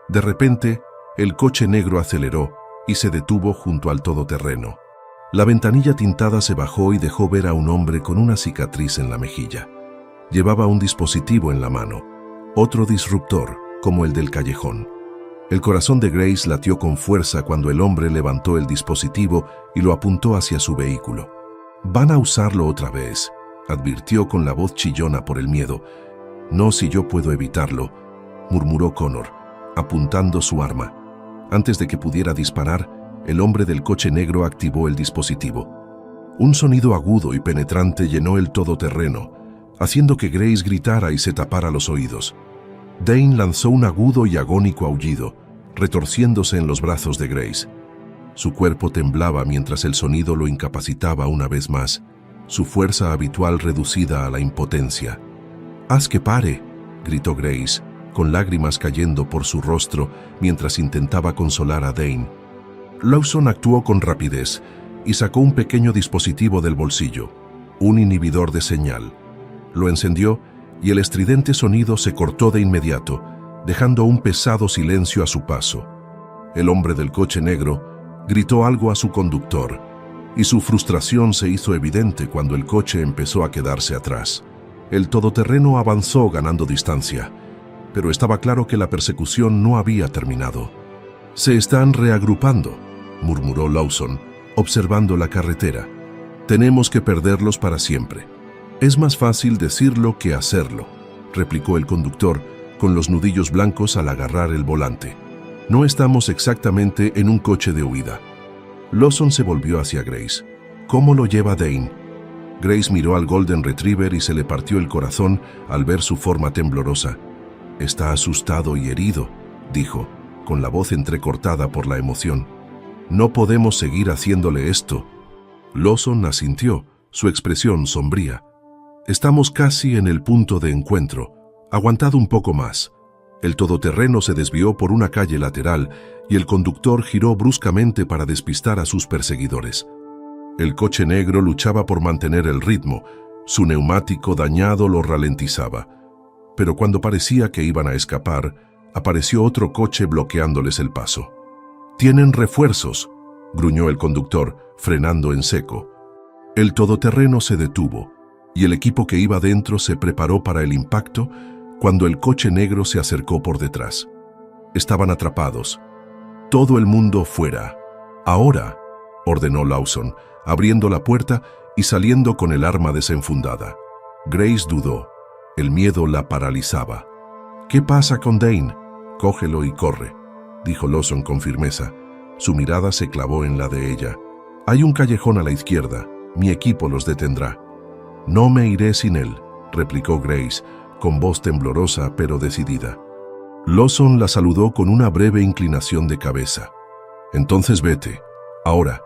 De repente, el coche negro aceleró y se detuvo junto al todoterreno. La ventanilla tintada se bajó y dejó ver a un hombre con una cicatriz en la mejilla. Llevaba un dispositivo en la mano, otro disruptor, como el del callejón. El corazón de Grace latió con fuerza cuando el hombre levantó el dispositivo y lo apuntó hacia su vehículo. «Van a usarlo otra vez», advirtió con la voz chillona por el miedo. «No si yo puedo evitarlo», murmuró Connor, apuntando su arma. Antes de que pudiera disparar, el hombre del coche negro activó el dispositivo. Un sonido agudo y penetrante llenó el todoterreno, haciendo que Grace gritara y se tapara los oídos. Dane lanzó un agudo y agónico aullido, retorciéndose en los brazos de Grace. Su cuerpo temblaba mientras el sonido lo incapacitaba una vez más, su fuerza habitual reducida a la impotencia. «¡Haz que pare!», gritó Grace, con lágrimas cayendo por su rostro mientras intentaba consolar a Dane. Lawson actuó con rapidez y sacó un pequeño dispositivo del bolsillo, un inhibidor de señal. Lo encendió y el estridente sonido se cortó de inmediato, dejando un pesado silencio a su paso. El hombre del coche negro gritó algo a su conductor, y su frustración se hizo evidente cuando el coche empezó a quedarse atrás. El todoterreno avanzó ganando distancia, pero estaba claro que la persecución no había terminado. «Se están reagrupando», murmuró Lawson, observando la carretera. «Tenemos que perderlos para siempre». «Es más fácil decirlo que hacerlo», replicó el conductor, con los nudillos blancos al agarrar el volante. «No estamos exactamente en un coche de huida». Lawson se volvió hacia Grace. «¿Cómo lo lleva Dane?» Grace miró al Golden Retriever y se le partió el corazón al ver su forma temblorosa. «Está asustado y herido», dijo, con la voz entrecortada por la emoción. «No podemos seguir haciéndole esto». Lawson asintió, su expresión sombría. «Estamos casi en el punto de encuentro. Aguantad un poco más». El todoterreno se desvió por una calle lateral y el conductor giró bruscamente para despistar a sus perseguidores. El coche negro luchaba por mantener el ritmo, su neumático dañado lo ralentizaba. Pero cuando parecía que iban a escapar, apareció otro coche bloqueándoles el paso. «¡Tienen refuerzos!», gruñó el conductor, frenando en seco. El todoterreno se detuvo, y el equipo que iba dentro se preparó para el impacto cuando el coche negro se acercó por detrás. Estaban atrapados. «Todo el mundo fuera. Ahora», ordenó Lawson, abriendo la puerta y saliendo con el arma desenfundada. Grace dudó. El miedo la paralizaba. «¿Qué pasa con Dane?» «Cógelo y corre», dijo Lawson con firmeza. Su mirada se clavó en la de ella. «Hay un callejón a la izquierda. Mi equipo los detendrá». «No me iré sin él», replicó Grace, con voz temblorosa pero decidida. Lawson la saludó con una breve inclinación de cabeza. «Entonces vete. Ahora».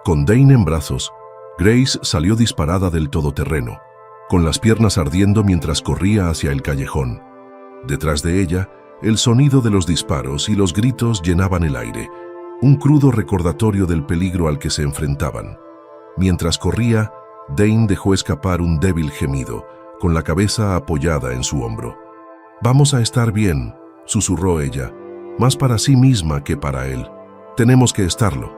Con Dane en brazos, Grace salió disparada del todoterreno, con las piernas ardiendo mientras corría hacia el callejón. Detrás de ella, el sonido de los disparos y los gritos llenaban el aire, un crudo recordatorio del peligro al que se enfrentaban. Mientras corría, Dane dejó escapar un débil gemido, con la cabeza apoyada en su hombro. «Vamos a estar bien», susurró ella, más para sí misma que para él. «Tenemos que estarlo».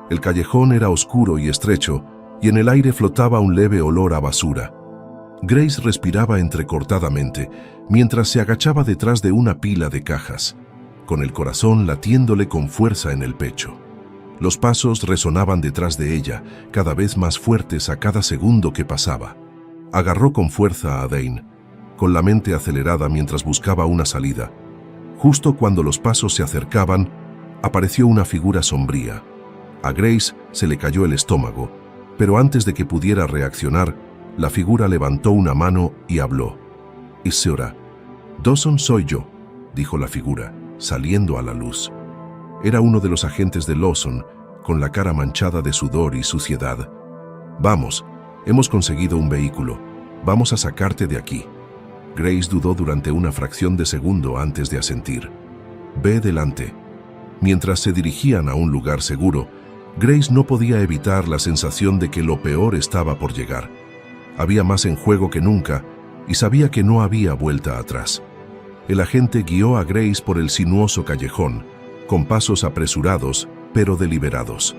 El callejón era oscuro y estrecho, y en el aire flotaba un leve olor a basura. Grace respiraba entrecortadamente, mientras se agachaba detrás de una pila de cajas, con el corazón latiéndole con fuerza en el pecho. Los pasos resonaban detrás de ella, cada vez más fuertes a cada segundo que pasaba. Agarró con fuerza a Dane, con la mente acelerada mientras buscaba una salida. Justo cuando los pasos se acercaban, apareció una figura sombría. A Grace se le cayó el estómago, pero antes de que pudiera reaccionar, la figura levantó una mano y habló. «Isseora». «Dawson soy yo», dijo la figura, saliendo a la luz. Era uno de los agentes de Lawson, con la cara manchada de sudor y suciedad. «Vamos, hemos conseguido un vehículo. Vamos a sacarte de aquí». Grace dudó durante una fracción de segundo antes de asentir. «Ve delante». Mientras se dirigían a un lugar seguro, Grace no podía evitar la sensación de que lo peor estaba por llegar. Había más en juego que nunca y sabía que no había vuelta atrás. El agente guió a Grace por el sinuoso callejón, con pasos apresurados pero deliberados.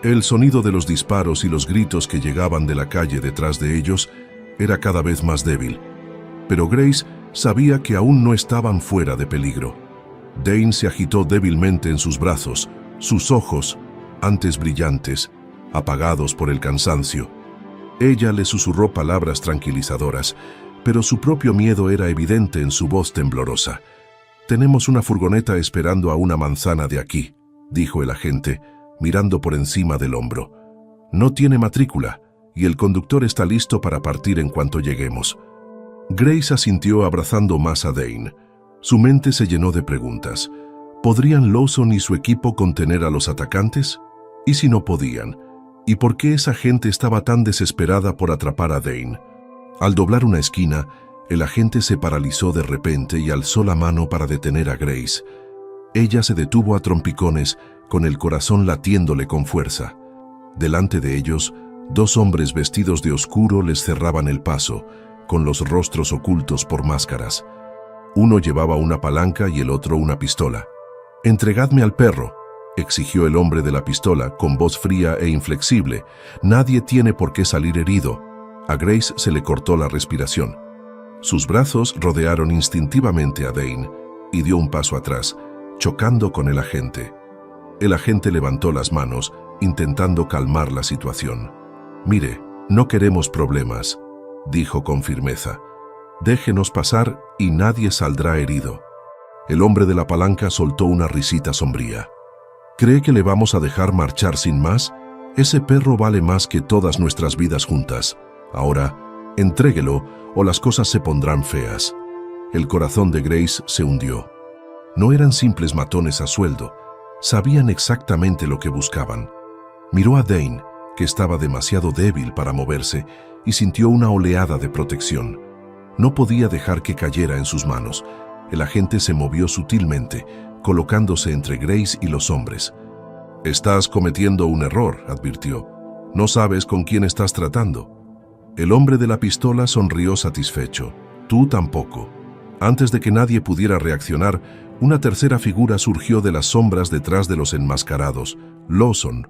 El sonido de los disparos y los gritos que llegaban de la calle detrás de ellos era cada vez más débil, pero Grace sabía que aún no estaban fuera de peligro. Dane se agitó débilmente en sus brazos, sus ojos, antes brillantes, apagados por el cansancio. Ella le susurró palabras tranquilizadoras, pero su propio miedo era evidente en su voz temblorosa. «Tenemos una furgoneta esperando a una manzana de aquí», dijo el agente, mirando por encima del hombro. «No tiene matrícula, y el conductor está listo para partir en cuanto lleguemos». Grace asintió abrazando más a Dane. Su mente se llenó de preguntas. ¿Podrían Lawson y su equipo contener a los atacantes? ¿Y si no podían? ¿Y por qué esa gente estaba tan desesperada por atrapar a Dane? Al doblar una esquina, el agente se paralizó de repente y alzó la mano para detener a Grace. Ella se detuvo a trompicones, con el corazón latiéndole con fuerza. Delante de ellos, dos hombres vestidos de oscuro les cerraban el paso, con los rostros ocultos por máscaras. Uno llevaba una palanca y el otro una pistola. «Entregadme al perro», exigió el hombre de la pistola con voz fría e inflexible. «Nadie tiene por qué salir herido». A Grace se le cortó la respiración. Sus brazos rodearon instintivamente a Dane y dio un paso atrás, chocando con el agente. El agente levantó las manos, intentando calmar la situación. «Mire, no queremos problemas», dijo con firmeza. «Déjenos pasar y nadie saldrá herido». El hombre de la palanca soltó una risita sombría. «¿Cree que le vamos a dejar marchar sin más? Ese perro vale más que todas nuestras vidas juntas. Ahora, entréguelo o las cosas se pondrán feas». El corazón de Grace se hundió. No eran simples matones a sueldo. Sabían exactamente lo que buscaban. Miró a Dane, que estaba demasiado débil para moverse, y sintió una oleada de protección. No podía dejar que cayera en sus manos. El agente se movió sutilmente, colocándose entre Grace y los hombres. «Estás cometiendo un error», advirtió. «No sabes con quién estás tratando». El hombre de la pistola sonrió satisfecho. «Tú tampoco». Antes de que nadie pudiera reaccionar, una tercera figura surgió de las sombras detrás de los enmascarados, Lawson.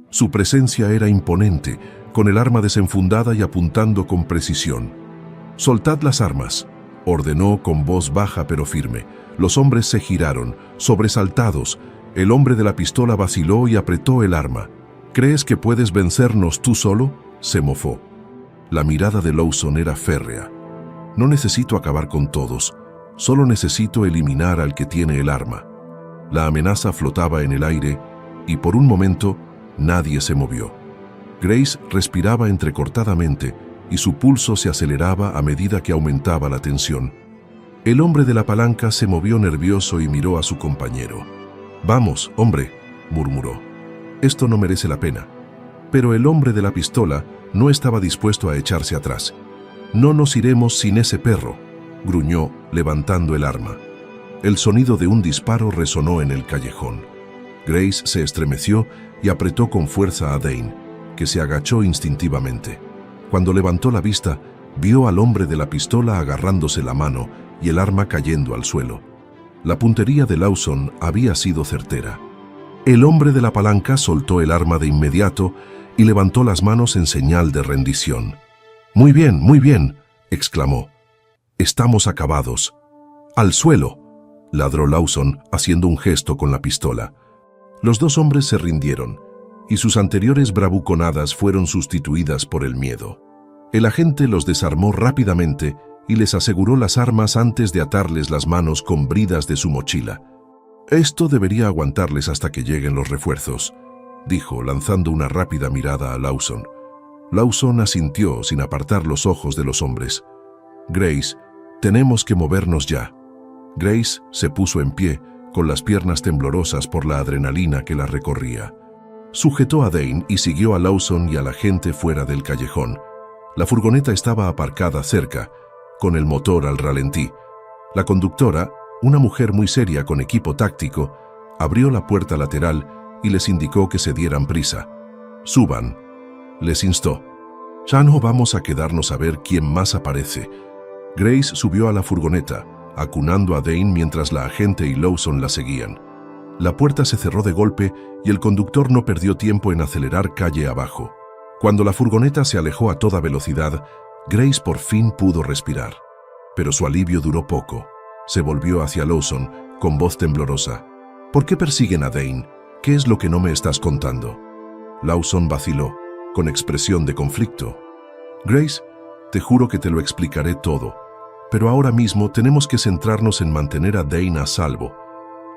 Su presencia era imponente, con el arma desenfundada y apuntando con precisión. «Soltad las armas», ordenó con voz baja pero firme. Los hombres se giraron, sobresaltados. El hombre de la pistola vaciló y apretó el arma. «¿Crees que puedes vencernos tú solo?», se mofó. La mirada de Lawson era férrea. «No necesito acabar con todos, solo necesito eliminar al que tiene el arma». La amenaza flotaba en el aire y por un momento nadie se movió. Grace respiraba entrecortadamente y su pulso se aceleraba a medida que aumentaba la tensión. El hombre de la palanca se movió nervioso y miró a su compañero. «Vamos, hombre», murmuró. «Esto no merece la pena». Pero el hombre de la pistola no estaba dispuesto a echarse atrás. «No nos iremos sin ese perro», gruñó, levantando el arma. El sonido de un disparo resonó en el callejón. Grace se estremeció y apretó con fuerza a Dane, que se agachó instintivamente. Cuando levantó la vista, vio al hombre de la pistola agarrándose la mano y el arma cayendo al suelo. La puntería de Lawson había sido certera. El hombre de la palanca soltó el arma de inmediato y levantó las manos en señal de rendición. muy bien», exclamó. «Estamos acabados». «Al suelo», ladró Lawson, haciendo un gesto con la pistola. Los dos hombres se rindieron, y sus anteriores bravuconadas fueron sustituidas por el miedo. El agente los desarmó rápidamente y les aseguró las armas antes de atarles las manos con bridas de su mochila. «Esto debería aguantarles hasta que lleguen los refuerzos», dijo, lanzando una rápida mirada a Lawson. Lawson asintió sin apartar los ojos de los hombres. «Grace, tenemos que movernos ya». Grace se puso en pie, con las piernas temblorosas por la adrenalina que la recorría. Sujetó a Dane y siguió a Lawson y a la gente fuera del callejón. La furgoneta estaba aparcada cerca, con el motor al ralentí. La conductora, una mujer muy seria con equipo táctico, abrió la puerta lateral y les indicó que se dieran prisa. «Suban», les instó. «Ya no vamos a quedarnos a ver quién más aparece». Grace subió a la furgoneta, acunando a Dane mientras la agente y Lawson la seguían. La puerta se cerró de golpe y el conductor no perdió tiempo en acelerar calle abajo. Cuando la furgoneta se alejó a toda velocidad, Grace por fin pudo respirar. Pero su alivio duró poco. Se volvió hacia Lawson, con voz temblorosa. «¿Por qué persiguen a Dane? ¿Qué es lo que no me estás contando?» Lawson vaciló, con expresión de conflicto. «Grace, te juro que te lo explicaré todo, pero ahora mismo tenemos que centrarnos en mantener a Dane a salvo».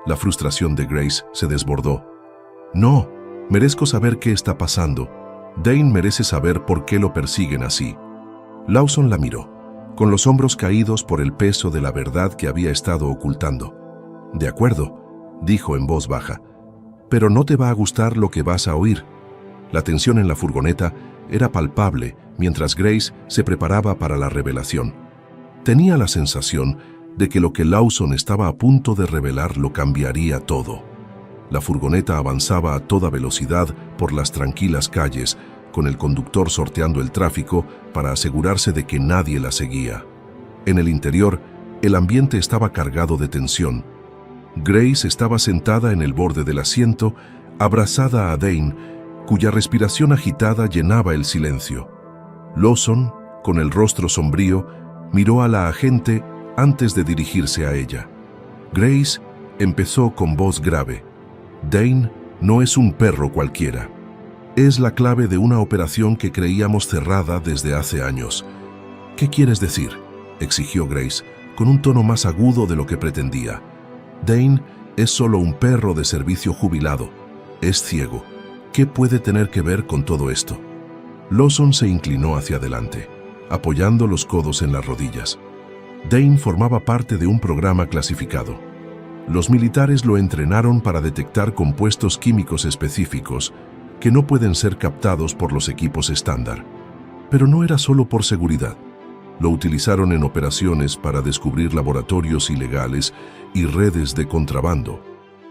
La frustración de Grace se desbordó. «No, merezco saber qué está pasando. Dane merece saber por qué lo persiguen así». Lawson la miró, con los hombros caídos por el peso de la verdad que había estado ocultando. «De acuerdo», dijo en voz baja, «pero no te va a gustar lo que vas a oír». La tensión en la furgoneta era palpable mientras Grace se preparaba para la revelación. Tenía la sensación de que lo que Lawson estaba a punto de revelar lo cambiaría todo. La furgoneta avanzaba a toda velocidad por las tranquilas calles, con el conductor sorteando el tráfico para asegurarse de que nadie la seguía. En el interior, el ambiente estaba cargado de tensión. Grace estaba sentada en el borde del asiento, abrazada a Dane, cuya respiración agitada llenaba el silencio. Lawson, con el rostro sombrío, Miró a la agente antes de dirigirse a ella. Grace empezó con voz grave. Dane no es un perro cualquiera. Es la clave de una operación que creíamos cerrada desde hace años. ¿Qué quieres decir?, exigió Grace, con un tono más agudo de lo que pretendía. Dane es solo un perro de servicio jubilado. Es ciego. ¿Qué puede tener que ver con todo esto? Lawson se inclinó hacia adelante, apoyando los codos en las rodillas. Dane formaba parte de un programa clasificado. Los militares lo entrenaron para detectar compuestos químicos específicos que no pueden ser captados por los equipos estándar. Pero no era solo por seguridad. Lo utilizaron en operaciones para descubrir laboratorios ilegales y redes de contrabando.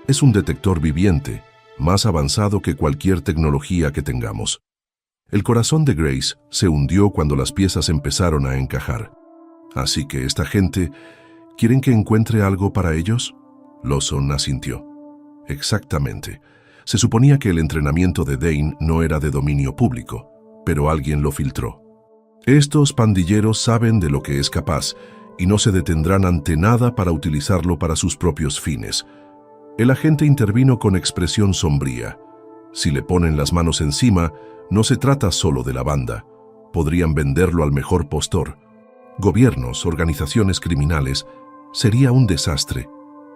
Es un detector viviente, más avanzado que cualquier tecnología que tengamos. El corazón de Grace se hundió cuando las piezas empezaron a encajar. Así que esta gente, ¿quieren que encuentre algo para ellos? Lawson asintió. Exactamente. Se suponía que el entrenamiento de Dane no era de dominio público, pero alguien lo filtró. Estos pandilleros saben de lo que es capaz y no se detendrán ante nada para utilizarlo para sus propios fines. El agente intervino con expresión sombría. Si le ponen las manos encima, no se trata solo de la banda. Podrían venderlo al mejor postor. Gobiernos, organizaciones criminales. Sería un desastre.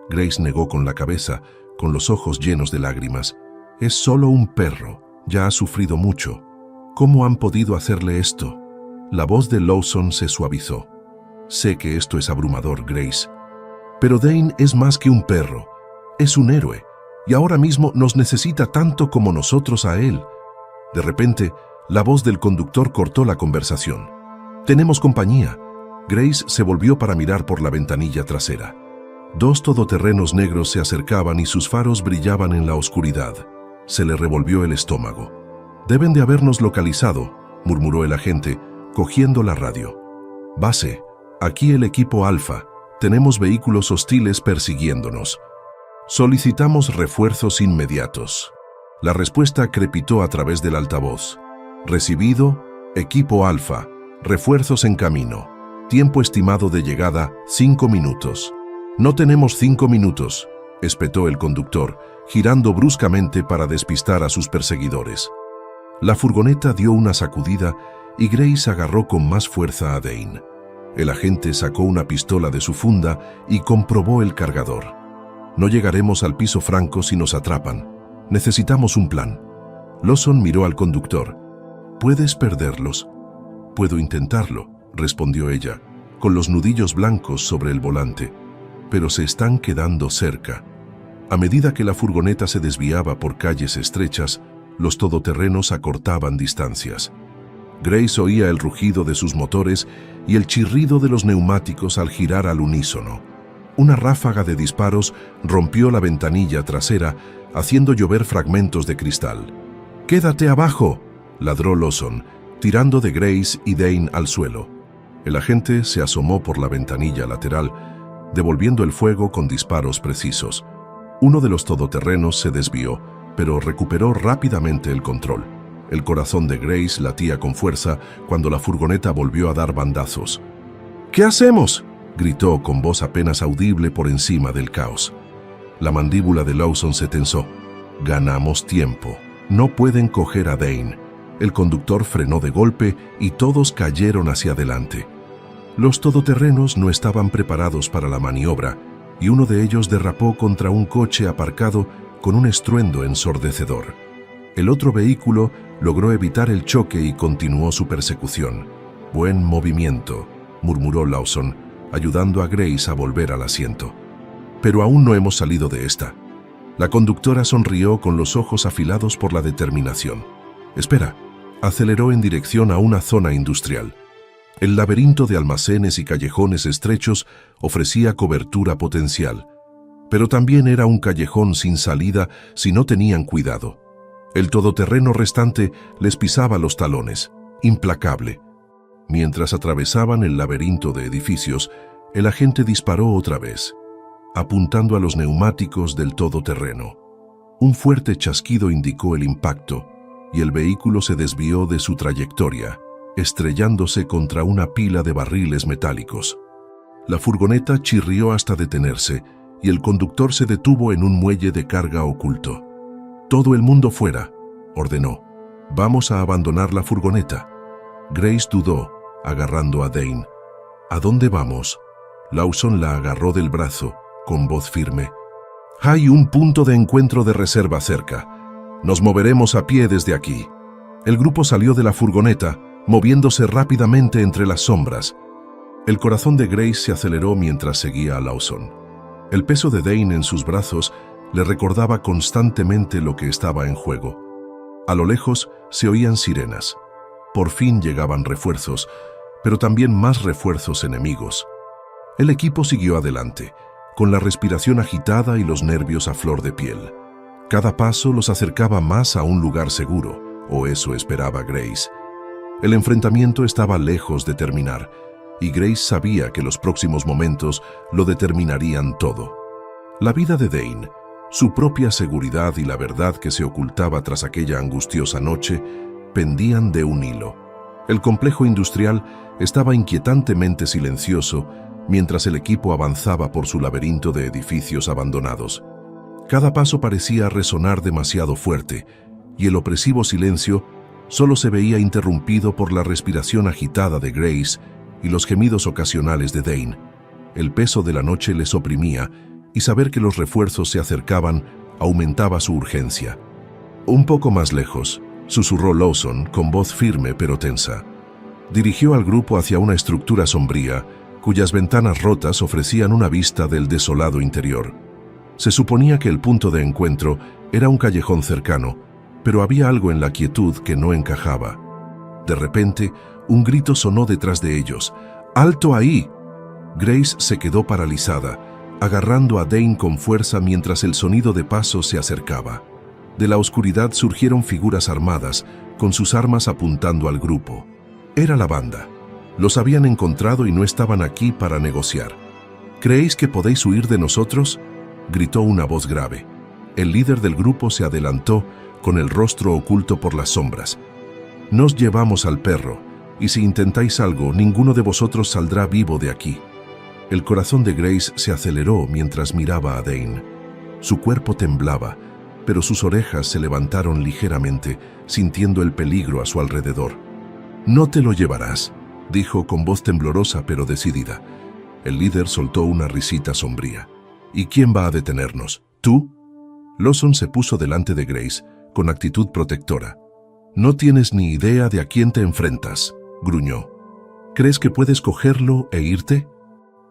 Grace negó con la cabeza, con los ojos llenos de lágrimas. Es solo un perro. Ya ha sufrido mucho. ¿Cómo han podido hacerle esto? La voz de Lawson se suavizó. Sé que esto es abrumador, Grace. Pero Dane es más que un perro. Es un héroe. Y ahora mismo nos necesita tanto como nosotros a él. De repente, la voz del conductor cortó la conversación. Tenemos compañía. Grace se volvió para mirar por la ventanilla trasera. 2 todoterrenos negros se acercaban y sus faros brillaban en la oscuridad. Se le revolvió el estómago. Deben de habernos localizado, murmuró el agente, cogiendo la radio. Base, aquí el equipo Alfa. Tenemos vehículos hostiles persiguiéndonos. Solicitamos refuerzos inmediatos. La respuesta crepitó a través del altavoz. Recibido, equipo Alfa. Refuerzos en camino. Tiempo estimado de llegada, 5 minutos. No tenemos 5 minutos, espetó el conductor, girando bruscamente para despistar a sus perseguidores. La furgoneta dio una sacudida y Grace agarró con más fuerza a Dane. El agente sacó una pistola de su funda y comprobó el cargador. No llegaremos al piso franco si nos atrapan. Necesitamos un plan. Lawson miró al conductor. ¿Puedes perderlos? Puedo intentarlo, respondió ella, con los nudillos blancos sobre el volante. Pero se están quedando cerca. A medida que la furgoneta se desviaba por calles estrechas, los todoterrenos acortaban distancias. Grace oía el rugido de sus motores y el chirrido de los neumáticos al girar al unísono. Una ráfaga de disparos rompió la ventanilla trasera, haciendo llover fragmentos de cristal. «¡Quédate abajo!», ladró Lawson, tirando de Grace y Dane al suelo. El agente se asomó por la ventanilla lateral, devolviendo el fuego con disparos precisos. Uno de los todoterrenos se desvió, pero recuperó rápidamente el control. El corazón de Grace latía con fuerza cuando la furgoneta volvió a dar bandazos. «¿Qué hacemos?», gritó con voz apenas audible por encima del caos. La mandíbula de Lawson se tensó. «Ganamos tiempo. No pueden coger a Dane». El conductor frenó de golpe y todos cayeron hacia adelante. Los todoterrenos no estaban preparados para la maniobra y uno de ellos derrapó contra un coche aparcado con un estruendo ensordecedor. El otro vehículo logró evitar el choque y continuó su persecución. «Buen movimiento», murmuró Lawson, ayudando a Grace a volver al asiento. «Pero aún no hemos salido de esta». La conductora sonrió con los ojos afilados por la determinación. «Espera», aceleró en dirección a una zona industrial. El laberinto de almacenes y callejones estrechos ofrecía cobertura potencial, pero también era un callejón sin salida si no tenían cuidado. El todoterreno restante les pisaba los talones, implacable. Mientras atravesaban el laberinto de edificios, el agente disparó otra vez, apuntando a los neumáticos del todoterreno. Un fuerte chasquido indicó el impacto, y el vehículo se desvió de su trayectoria, estrellándose contra una pila de barriles metálicos. La furgoneta chirrió hasta detenerse y el conductor se detuvo en un muelle de carga oculto. «Todo el mundo fuera», ordenó. «Vamos a abandonar la furgoneta». Grace dudó, agarrando a Dane. «¿A dónde vamos?». Lawson la agarró del brazo, con voz firme. «Hay un punto de encuentro de reserva cerca. Nos moveremos a pie desde aquí». El grupo salió de la furgoneta, moviéndose rápidamente entre las sombras. El corazón de Grace se aceleró mientras seguía a Lawson. El peso de Dane en sus brazos le recordaba constantemente lo que estaba en juego. A lo lejos se oían sirenas. Por fin llegaban refuerzos, pero también más refuerzos enemigos. El equipo siguió adelante, con la respiración agitada y los nervios a flor de piel. Cada paso los acercaba más a un lugar seguro, o eso esperaba Grace. El enfrentamiento estaba lejos de terminar, y Grace sabía que los próximos momentos lo determinarían todo. La vida de Dane, su propia seguridad y la verdad que se ocultaba tras aquella angustiosa noche, pendían de un hilo. El complejo industrial estaba inquietantemente silencioso mientras el equipo avanzaba por su laberinto de edificios abandonados. Cada paso parecía resonar demasiado fuerte, y el opresivo silencio solo se veía interrumpido por la respiración agitada de Grace y los gemidos ocasionales de Dane. El peso de la noche les oprimía, y saber que los refuerzos se acercaban aumentaba su urgencia. Un poco más lejos, susurró Lawson con voz firme pero tensa. Dirigió al grupo hacia una estructura sombría, cuyas ventanas rotas ofrecían una vista del desolado interior. Se suponía que el punto de encuentro era un callejón cercano, pero había algo en la quietud que no encajaba. De repente, un grito sonó detrás de ellos. ¡Alto ahí! Grace se quedó paralizada, agarrando a Dane con fuerza mientras el sonido de pasos se acercaba. De la oscuridad surgieron figuras armadas, con sus armas apuntando al grupo. Era la banda. Los habían encontrado y no estaban aquí para negociar. ¿Creéis que podéis huir de nosotros?, gritó una voz grave. El líder del grupo se adelantó, con el rostro oculto por las sombras. «Nos llevamos al perro, y si intentáis algo, ninguno de vosotros saldrá vivo de aquí». El corazón de Grace se aceleró mientras miraba a Dane. Su cuerpo temblaba, pero sus orejas se levantaron ligeramente, sintiendo el peligro a su alrededor. «No te lo llevarás», dijo con voz temblorosa pero decidida. El líder soltó una risita sombría. «¿Y quién va a detenernos? ¿Tú?». Lawson se puso delante de Grace, con actitud protectora. «No tienes ni idea de a quién te enfrentas», gruñó. «¿Crees que puedes cogerlo e irte?».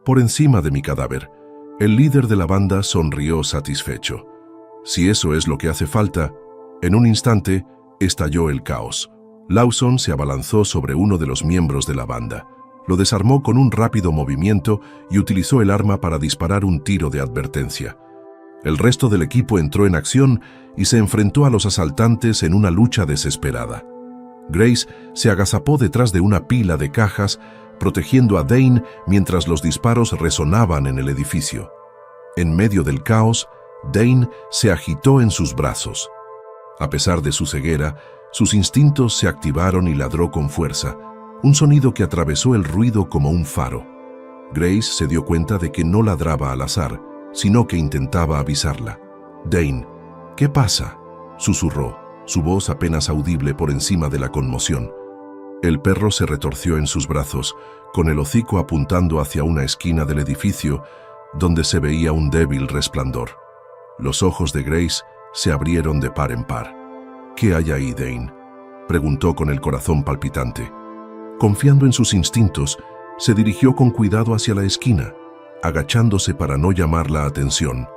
«Por encima de mi cadáver». El líder de la banda sonrió satisfecho. «Si eso es lo que hace falta». En un instante, estalló el caos. Lawson se abalanzó sobre uno de los miembros de la banda. Lo desarmó con un rápido movimiento y utilizó el arma para disparar un tiro de advertencia. El resto del equipo entró en acción y se enfrentó a los asaltantes en una lucha desesperada. Grace se agazapó detrás de una pila de cajas, protegiendo a Dane mientras los disparos resonaban en el edificio. En medio del caos, Dane se agitó en sus brazos. A pesar de su ceguera, sus instintos se activaron y ladró con fuerza, un sonido que atravesó el ruido como un faro. Grace se dio cuenta de que no ladraba al azar, sino que intentaba avisarla. «Dane, ¿qué pasa?», susurró, su voz apenas audible por encima de la conmoción. El perro se retorció en sus brazos, con el hocico apuntando hacia una esquina del edificio, donde se veía un débil resplandor. Los ojos de Grace se abrieron de par en par. «¿Qué hay ahí, Dane?», preguntó con el corazón palpitante. Confiando en sus instintos, se dirigió con cuidado hacia la esquina, agachándose para no llamar la atención.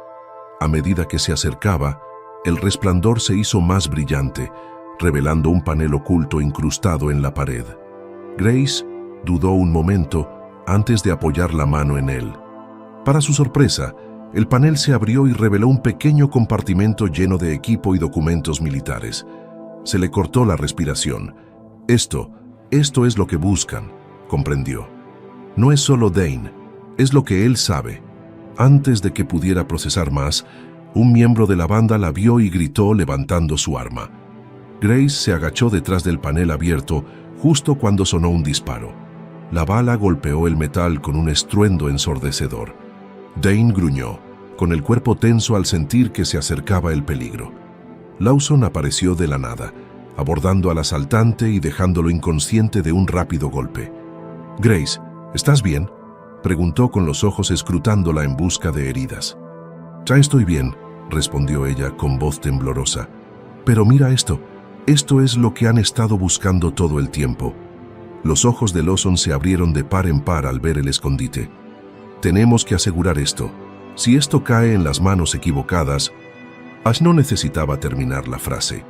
A medida que se acercaba, el resplandor se hizo más brillante, revelando un panel oculto incrustado en la pared. Grace dudó un momento antes de apoyar la mano en él. Para su sorpresa, el panel se abrió y reveló un pequeño compartimento lleno de equipo y documentos militares. Se le cortó la respiración. Esto es lo que buscan», comprendió. «No es solo Dane, es lo que él sabe». Antes de que pudiera procesar más, un miembro de la banda la vio y gritó levantando su arma. Grace se agachó detrás del panel abierto, justo cuando sonó un disparo. La bala golpeó el metal con un estruendo ensordecedor. Dane gruñó, con el cuerpo tenso al sentir que se acercaba el peligro. Lawson apareció de la nada, abordando al asaltante y dejándolo inconsciente de un rápido golpe. «Grace, ¿estás bien?», preguntó con los ojos escrutándola en busca de heridas. «Ya estoy bien», respondió ella con voz temblorosa. «Pero mira esto es lo que han estado buscando todo el tiempo». Los ojos de Lawson se abrieron de par en par al ver el escondite. «Tenemos que asegurar esto. Si esto cae en las manos equivocadas...» Ash no necesitaba terminar la frase.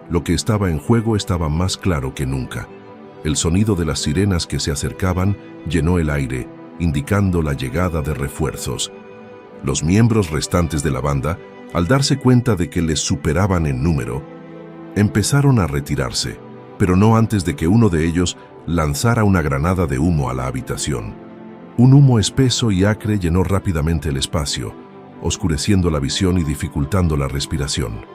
Lo que estaba en juego estaba más claro que nunca. El sonido de las sirenas que se acercaban llenó el aire, indicando la llegada de refuerzos. Los miembros restantes de la banda, al darse cuenta de que les superaban en número, empezaron a retirarse, pero no antes de que uno de ellos lanzara una granada de humo a la habitación. Un humo espeso y acre llenó rápidamente el espacio, oscureciendo la visión y dificultando la respiración.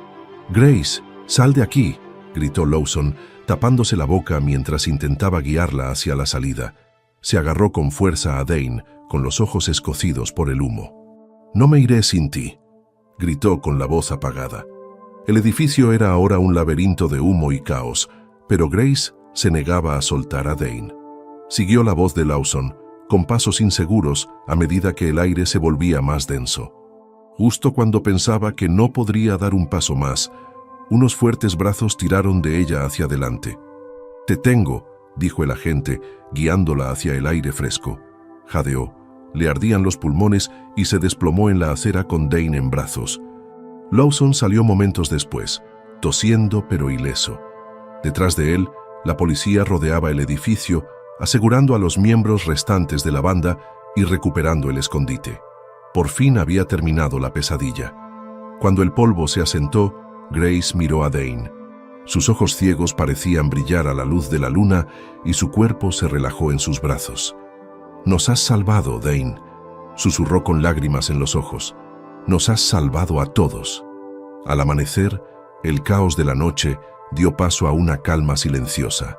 «Grace, sal de aquí», gritó Lawson, tapándose la boca mientras intentaba guiarla hacia la salida. Se agarró con fuerza a Dane, con los ojos escocidos por el humo. «No me iré sin ti», gritó con la voz apagada. El edificio era ahora un laberinto de humo y caos, pero Grace se negaba a soltar a Dane. Siguió la voz de Lawson, con pasos inseguros a medida que el aire se volvía más denso. Justo cuando pensaba que no podría dar un paso más, unos fuertes brazos tiraron de ella hacia adelante. «Te tengo», dijo el agente, guiándola hacia el aire fresco. Jadeó, le ardían los pulmones y se desplomó en la acera con Dane en brazos. Lawson salió momentos después, tosiendo pero ileso. Detrás de él, la policía rodeaba el edificio, asegurando a los miembros restantes de la banda y recuperando el escondite. Por fin había terminado la pesadilla. Cuando el polvo se asentó, Grace miró a Dane. Sus ojos ciegos parecían brillar a la luz de la luna y su cuerpo se relajó en sus brazos. «Nos has salvado, Dane», susurró con lágrimas en los ojos. «Nos has salvado a todos». Al amanecer, el caos de la noche dio paso a una calma silenciosa.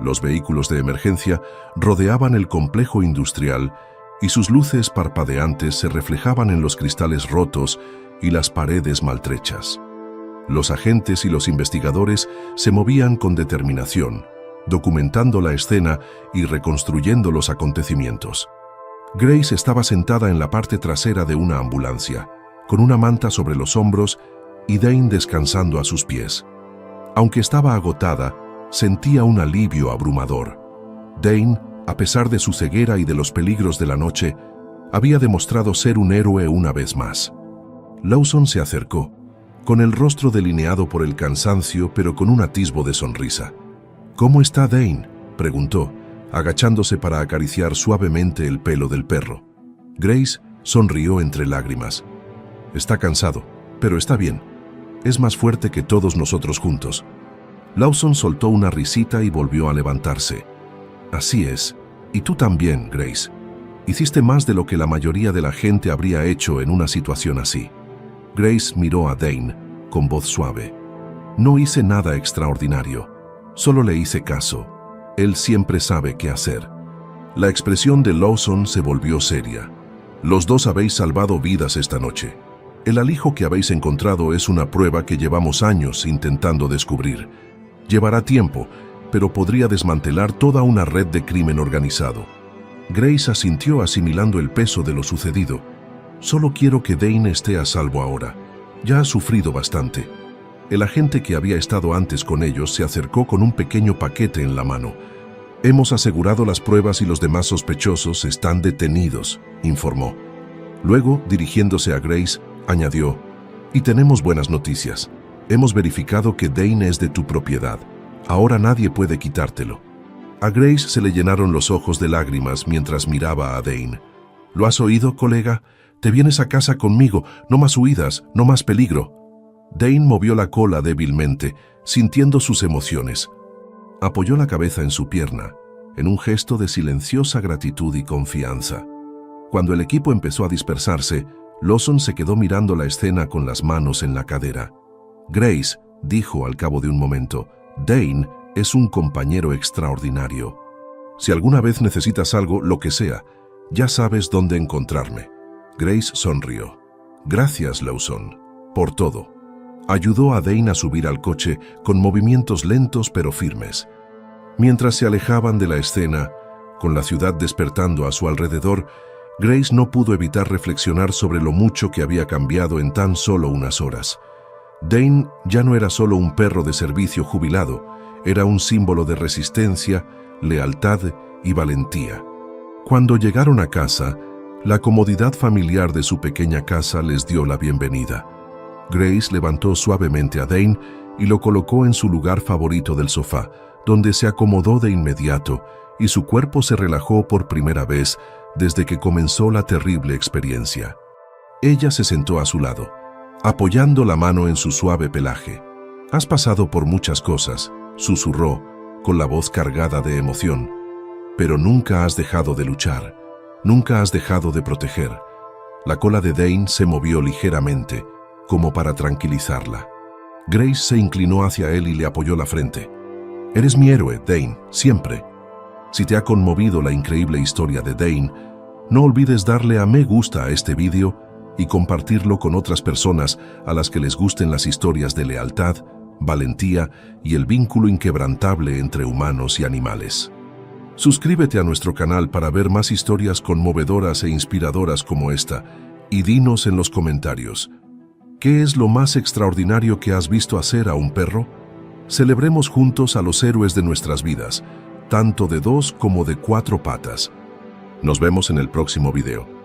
Los vehículos de emergencia rodeaban el complejo industrial y sus luces parpadeantes se reflejaban en los cristales rotos y las paredes maltrechas. Los agentes y los investigadores se movían con determinación, documentando la escena y reconstruyendo los acontecimientos. Grace estaba sentada en la parte trasera de una ambulancia, con una manta sobre los hombros y Dane descansando a sus pies. Aunque estaba agotada, sentía un alivio abrumador. Dane, a pesar de su ceguera y de los peligros de la noche, había demostrado ser un héroe una vez más. Lawson se acercó, con el rostro delineado por el cansancio, pero con un atisbo de sonrisa. «¿Cómo está Dane?», preguntó, agachándose para acariciar suavemente el pelo del perro. Grace sonrió entre lágrimas. «Está cansado, pero está bien. Es más fuerte que todos nosotros juntos». Lawson soltó una risita y volvió a levantarse. «Así es. Y tú también, Grace. Hiciste más de lo que la mayoría de la gente habría hecho en una situación así». Grace miró a Dane con voz suave. «No hice nada extraordinario. Solo le hice caso. Él siempre sabe qué hacer». La expresión de Lawson se volvió seria. «Los dos habéis salvado vidas esta noche. El alijo que habéis encontrado es una prueba que llevamos años intentando descubrir. Llevará tiempo, pero podría desmantelar toda una red de crimen organizado». Grace asintió asimilando el peso de lo sucedido. «Solo quiero que Dane esté a salvo ahora. Ya ha sufrido bastante». El agente que había estado antes con ellos se acercó con un pequeño paquete en la mano. «Hemos asegurado las pruebas y los demás sospechosos están detenidos», informó. Luego, dirigiéndose a Grace, añadió: «Y tenemos buenas noticias. Hemos verificado que Dane es de tu propiedad. Ahora nadie puede quitártelo». A Grace se le llenaron los ojos de lágrimas mientras miraba a Dane. «¿Lo has oído, colega? Te vienes a casa conmigo. No más huidas, no más peligro». Dane movió la cola débilmente, sintiendo sus emociones. Apoyó la cabeza en su pierna, en un gesto de silenciosa gratitud y confianza. Cuando el equipo empezó a dispersarse, Lawson se quedó mirando la escena con las manos en la cadera. «Grace», dijo al cabo de un momento, «Dane es un compañero extraordinario. Si alguna vez necesitas algo, lo que sea, ya sabes dónde encontrarme. Grace sonrió. Gracias, Lawson, por todo. Ayudó a Dane a subir al coche con movimientos lentos pero firmes. Mientras se alejaban de la escena, con la ciudad despertando a su alrededor, Grace no pudo evitar reflexionar sobre lo mucho que había cambiado en tan solo unas horas. Dane ya no era solo un perro de servicio jubilado, era un símbolo de resistencia, lealtad y valentía. Cuando llegaron a casa, la comodidad familiar de su pequeña casa les dio la bienvenida. Grace levantó suavemente a Dane y lo colocó en su lugar favorito del sofá, donde se acomodó de inmediato y su cuerpo se relajó por primera vez desde que comenzó la terrible experiencia. Ella se sentó a su lado, apoyando la mano en su suave pelaje. «Has pasado por muchas cosas», susurró, con la voz cargada de emoción, «pero nunca has dejado de luchar, nunca has dejado de proteger». La cola de Dane se movió ligeramente, como para tranquilizarla. Grace se inclinó hacia él y le apoyó la frente. «Eres mi héroe, Dane, siempre». Si te ha conmovido la increíble historia de Dane, no olvides darle a me gusta a este vídeo y compartirlo con otras personas a las que les gusten las historias de lealtad, valentía y el vínculo inquebrantable entre humanos y animales. Suscríbete a nuestro canal para ver más historias conmovedoras e inspiradoras como esta y dinos en los comentarios, ¿qué es lo más extraordinario que has visto hacer a un perro? Celebremos juntos a los héroes de nuestras vidas, tanto de 2 como de 4 patas. Nos vemos en el próximo video.